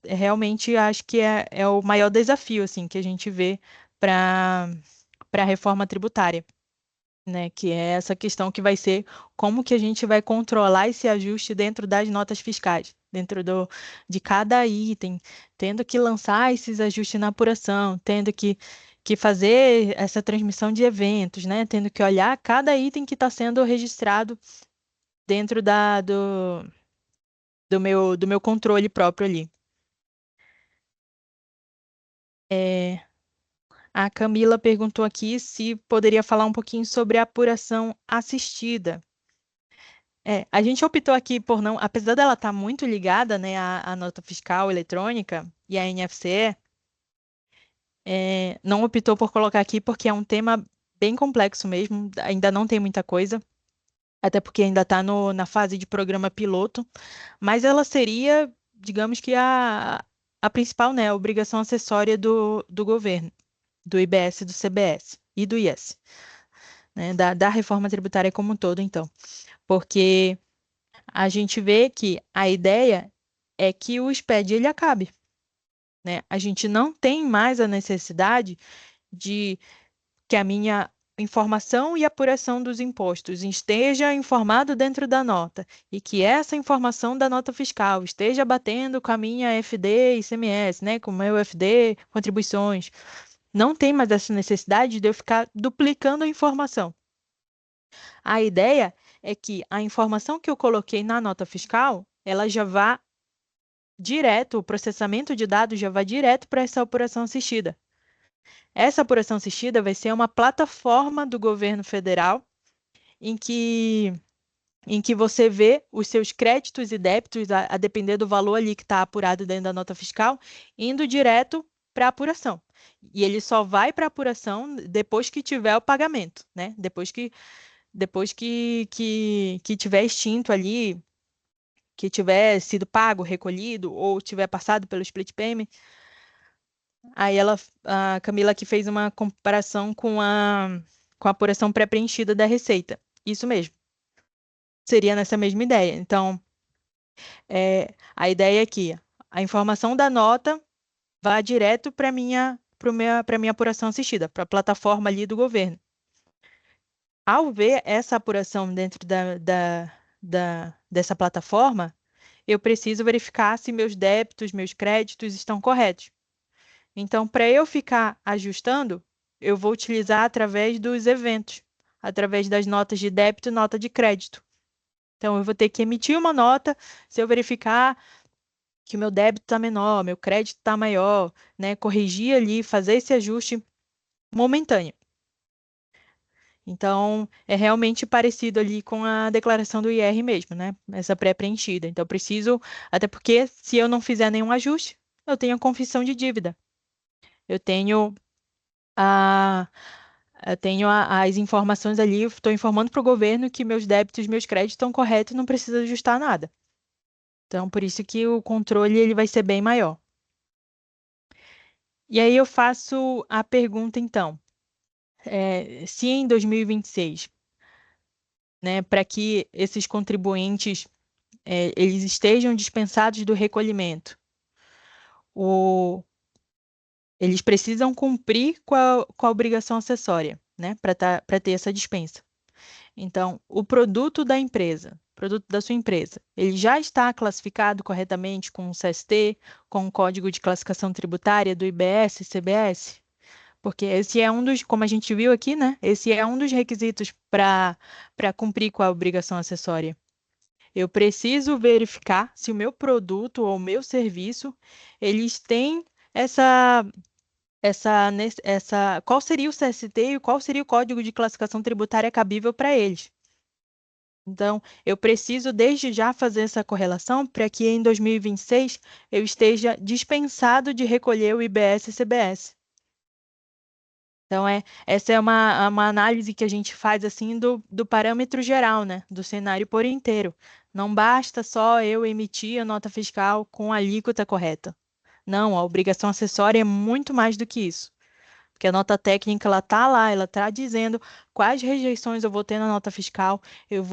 realmente acho que é o maior desafio assim que a gente vê para a reforma tributária, né? Que é essa questão que vai ser como que a gente vai controlar esse ajuste dentro das notas fiscais, de cada item, tendo que lançar esses ajustes na apuração, tendo que fazer essa transmissão de eventos, né? Tendo que olhar cada item que está sendo registrado dentro do meu controle próprio ali. É, a Camila perguntou aqui se poderia falar um pouquinho sobre a apuração assistida. A gente optou aqui por não, apesar dela estar muito ligada, né, à nota fiscal eletrônica e à NFCE, não optou por colocar aqui porque é um tema bem complexo mesmo, ainda não tem muita coisa, até porque ainda está na fase de programa piloto, mas ela seria, digamos que a principal, né, obrigação acessória do governo, do IBS, do CBS e do IS, né, da reforma tributária como um todo, então, porque a gente vê que a ideia é que o SPED ele acabe, né? A gente não tem mais a necessidade de que a minha informação e apuração dos impostos esteja informado dentro da nota e que essa informação da nota fiscal esteja batendo com a minha FD e ICMS, né? Com o meu FD, contribuições. Não tem mais essa necessidade de eu ficar duplicando a informação. A ideia é que a informação que eu coloquei na nota fiscal, ela já vá direto, o processamento de dados já vai direto para essa apuração assistida. Essa apuração assistida vai ser uma plataforma do governo federal em que, em que você vê os seus créditos e débitos, a depender do valor ali que está apurado dentro da nota fiscal, indo direto para a apuração. E ele só vai para a apuração depois que tiver o pagamento, né? Depois que tiver extinto ali, que tiver sido pago, recolhido ou tiver passado pelo split payment. Aí a Camila aqui fez uma comparação com a apuração pré-preenchida da Receita. Isso mesmo, seria nessa mesma ideia. Então, a ideia é que a informação da nota vá direto para minha apuração assistida, para a plataforma ali do governo. Ao ver essa apuração dentro dessa plataforma, eu preciso verificar se meus débitos, meus créditos estão corretos. Então, para eu ficar ajustando, eu vou utilizar através dos eventos, através das notas de débito e nota de crédito. Então, eu vou ter que emitir uma nota se eu verificar que o meu débito está menor, meu crédito está maior, né? Corrigir ali, fazer esse ajuste momentâneo. Então, é realmente parecido ali com a declaração do IR mesmo, né? Essa pré-preenchida. Então, eu preciso, até porque se eu não fizer nenhum ajuste, eu tenho a confissão de dívida. Eu tenho a, as informações ali, estou informando para o governo que meus débitos e meus créditos estão corretos e não precisa ajustar nada. Então, por isso que o controle ele vai ser bem maior. E aí eu faço a pergunta, então, se em 2026, né, para que esses contribuintes eles estejam dispensados do recolhimento, o, eles precisam cumprir com a obrigação acessória, né, para ter essa dispensa. Então, o produto da empresa, produto da sua empresa, ele já está classificado corretamente com o CST, com o Código de Classificação Tributária do IBS, CBS? Porque esse é um dos, como a gente viu aqui, né? Esse é um dos requisitos para cumprir com a obrigação acessória. Eu preciso verificar se o meu produto ou o meu serviço, eles têm essa qual seria o CST e qual seria o Código de Classificação Tributária cabível para eles. Então, eu preciso desde já fazer essa correlação para que em 2026 eu esteja dispensado de recolher o IBS e CBS. Então, essa é uma análise que a gente faz assim do parâmetro geral, né? Do cenário por inteiro. Não basta só eu emitir a nota fiscal com a alíquota correta. Não, a obrigação acessória é muito mais do que isso. Porque a nota técnica, ela tá lá, ela tá dizendo quais rejeições eu vou ter na nota fiscal. Eu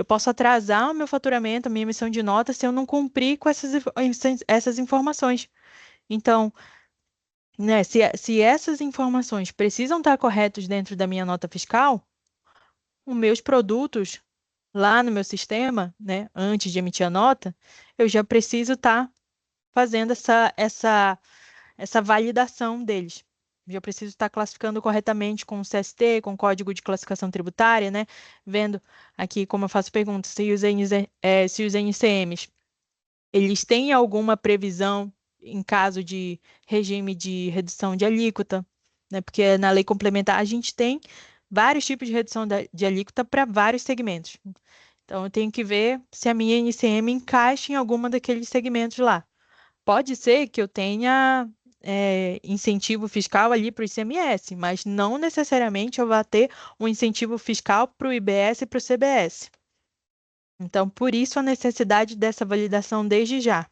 posso atrasar o meu faturamento, a minha emissão de nota, se eu não cumprir com essas informações. Então, né, se essas informações precisam estar corretas dentro da minha nota fiscal, os meus produtos lá no meu sistema, né, antes de emitir a nota, eu já preciso estar fazendo essa validação deles. Já preciso estar classificando corretamente com o CST, com o Código de Classificação Tributária, né? Vendo aqui como eu faço perguntas, se os NCMs eles têm alguma previsão em caso de regime de redução de alíquota, né? Porque na lei complementar a gente tem vários tipos de redução de alíquota para vários segmentos. Então eu tenho que ver se a minha NCM encaixa em alguma daqueles segmentos lá. Pode ser que eu tenha incentivo fiscal ali para o ICMS, mas não necessariamente eu vá ter um incentivo fiscal para o IBS e para o CBS. Então, por isso a necessidade dessa validação desde já,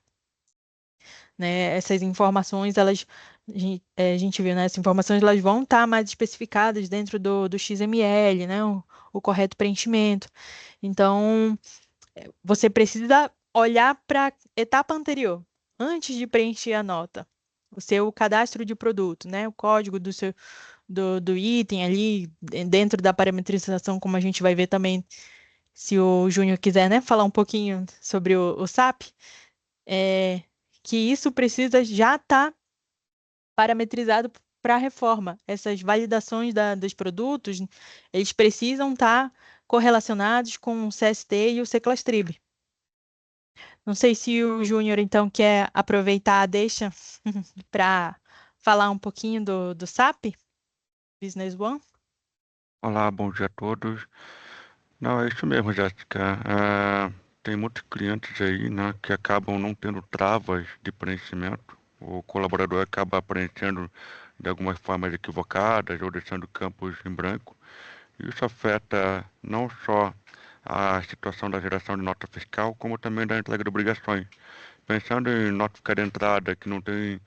né? Essas informações, a gente viu, né? Essas informações elas vão estar mais especificadas dentro do XML, né? O correto preenchimento. Então, você precisa olhar para a etapa anterior, antes de preencher a nota. O seu cadastro de produto, né? O código do item ali, dentro da parametrização, como a gente vai ver também, se o Júnior quiser, né, falar um pouquinho sobre o SAP, é, que isso precisa já estar parametrizado para a reforma. Essas validações dos produtos, eles precisam estar correlacionados com o CST e o CCLASTRIB. Não sei se o Júnior, então, quer aproveitar a deixa para falar um pouquinho do SAP, Business One. Olá, bom dia a todos. Não, é isso mesmo, Jéssica. Tem muitos clientes aí, né, que acabam não tendo travas de preenchimento. O colaborador acaba preenchendo de algumas formas equivocadas ou deixando campos em branco. Isso afeta não só a situação da geração de nota fiscal, como também da entrega de obrigações. Pensando em nota fiscal de entrada, que não tem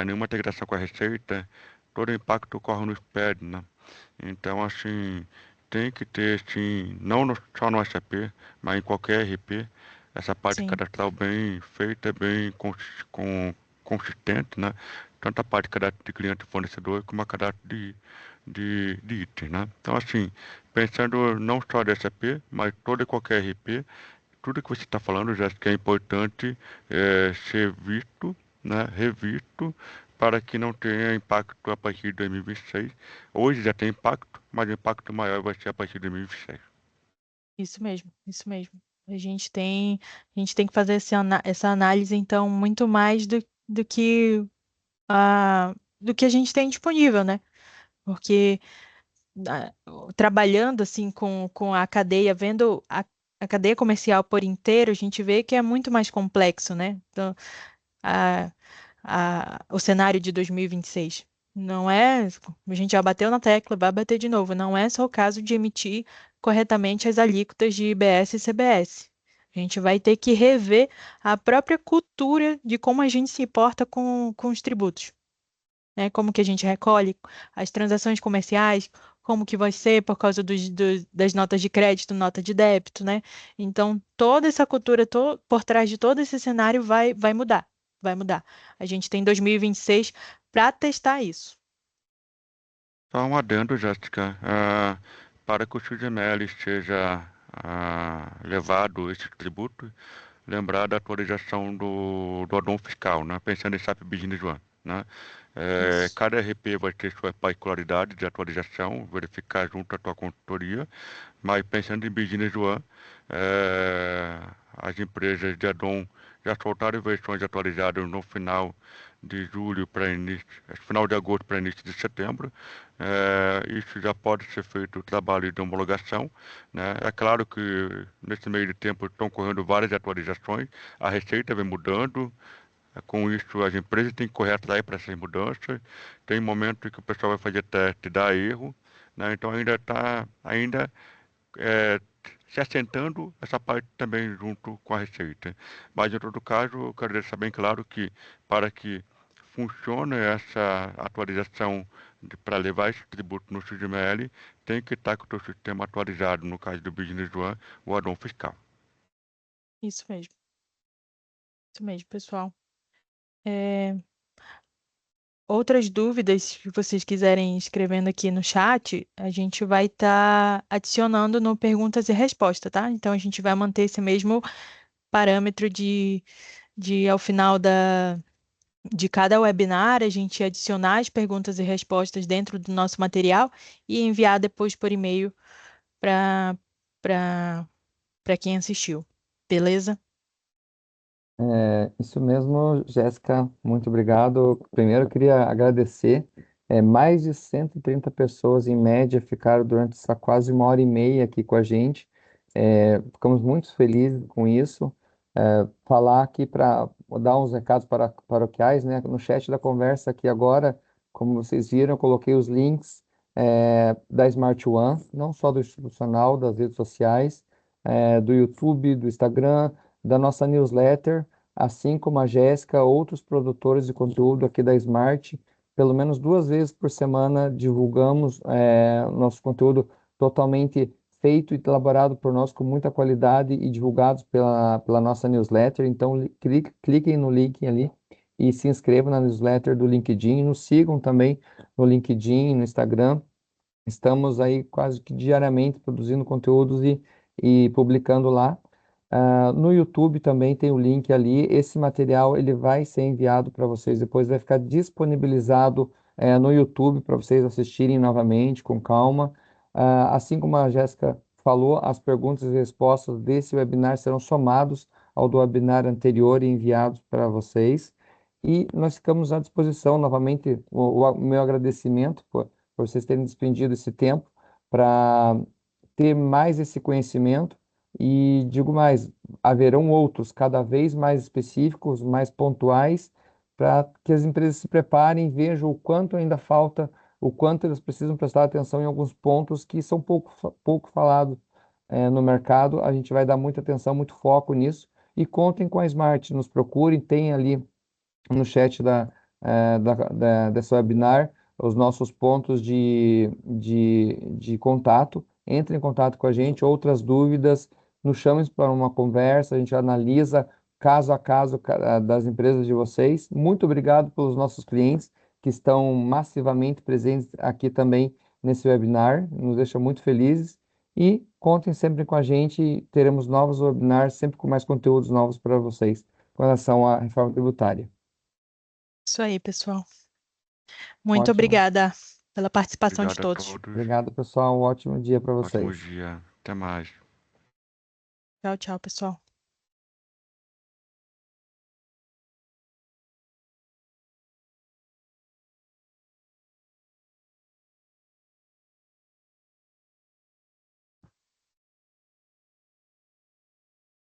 nenhuma integração com a Receita, todo o impacto ocorre no SPED, né? Então, assim, tem que ter, sim, não só no SAP, mas em qualquer RP, essa parte Sim, cadastral bem feita, bem consistente, né? Tanto a parte de cadastro de cliente e fornecedor, como a cadastro de itens, né? Então, assim, pensando não só de SAP, mas todo e qualquer RP, tudo que você está falando, já que é importante ser visto, né, revisto, para que não tenha impacto a partir de 2026. Hoje já tem impacto, mas o impacto maior vai ser a partir de 2026. isso mesmo, isso mesmo. A gente tem que fazer essa análise, então, muito mais do que a gente tem disponível, né? Porque ah, trabalhando assim com a cadeia, vendo a cadeia comercial por inteiro, a gente vê que é muito mais complexo, né? Então, a, o cenário de 2026. Não é, a gente já bateu na tecla, vai bater de novo. Não é só o caso de emitir corretamente as alíquotas de IBS e CBS. A gente vai ter que rever a própria cultura de como a gente se porta com os tributos, né? Como que a gente recolhe as transações comerciais, como que vai ser por causa das notas de crédito, nota de débito, né? Então, toda essa cultura por trás de todo esse cenário vai mudar, vai mudar. A gente tem 2026 para testar isso. Só um adendo, Jéssica. Para que o XML seja levado esse tributo, lembrar da atualização do addon fiscal, né? Pensando em SAP Business One, né? Isso. Cada RP vai ter sua particularidade de atualização, verificar junto à tua consultoria, mas pensando em Business One, as empresas de addon já soltaram versões atualizadas no final de julho para início, final de agosto para início de setembro. Isso já pode ser feito o trabalho de homologação, né? É claro que nesse meio de tempo estão correndo várias atualizações, a receita vem mudando, Com isso, as empresas têm que correr atrás para essas mudanças. Tem momentos que o pessoal vai fazer teste e dá erro, né? Então ainda está é, se assentando essa parte também junto com a Receita. Mas, em todo caso, eu quero deixar bem claro que para que funcione essa atualização para levar esse tributo no CISML, tem que estar com o seu sistema atualizado, no caso do Business One, o addon fiscal. Isso mesmo. Isso mesmo, pessoal. É, outras dúvidas que vocês quiserem escrevendo aqui no chat, a gente vai estar adicionando no perguntas e respostas, tá? Então a gente vai manter esse mesmo parâmetro de ao final de cada webinar, a gente adicionar as perguntas e respostas dentro do nosso material e enviar depois por e-mail para para quem assistiu. Beleza? Isso mesmo, Jéssica, muito obrigado. Primeiro, eu queria agradecer. Mais de 130 pessoas, em média, ficaram durante essa quase 1h30 aqui com a gente. Ficamos muito felizes com isso. Falar aqui para dar uns recados paroquiais, né? No chat da conversa aqui agora, como vocês viram, eu coloquei os links da Smart One, não só do institucional, das redes sociais, do YouTube, do Instagram, da nossa newsletter, assim como a Jéssica, outros produtores de conteúdo aqui da Smart, pelo menos 2 vezes por semana divulgamos nosso conteúdo totalmente feito e elaborado por nós com muita qualidade e divulgados pela nossa newsletter. Então, cliquem no link ali e se inscrevam na newsletter do LinkedIn. Nos sigam também no LinkedIn, no Instagram. Estamos aí quase que diariamente produzindo conteúdos e publicando lá. No YouTube também tem o link ali. Esse material ele vai ser enviado para vocês, depois vai ficar disponibilizado no YouTube para vocês assistirem novamente com calma. Assim como a Jéssica falou, as perguntas e respostas desse webinar serão somados ao do webinar anterior e enviados para vocês. E nós ficamos à disposição novamente. O meu agradecimento por vocês terem despendido esse tempo para ter mais esse conhecimento. E digo mais, haverão outros cada vez mais específicos, mais pontuais, para que as empresas se preparem, vejam o quanto ainda falta, o quanto eles precisam prestar atenção em alguns pontos que são pouco falados no mercado. A gente vai dar muita atenção, muito foco nisso. E contem com a Smart, nos procurem, tem ali no chat desse webinar os nossos pontos de contato. Entre em contato com a gente, outras dúvidas, nos chamem para uma conversa, a gente analisa caso a caso das empresas de vocês. Muito obrigado pelos nossos clientes que estão massivamente presentes aqui também nesse webinar, nos deixa muito felizes. E contem sempre com a gente, teremos novos webinars, sempre com mais conteúdos novos para vocês com relação à reforma tributária. Isso aí, pessoal. Muito Ótimo. obrigada pela participação de Obrigado a todos. todos. Obrigado, pessoal. Um ótimo dia para Ótimo vocês. dia. Até mais. Tchau, tchau, pessoal.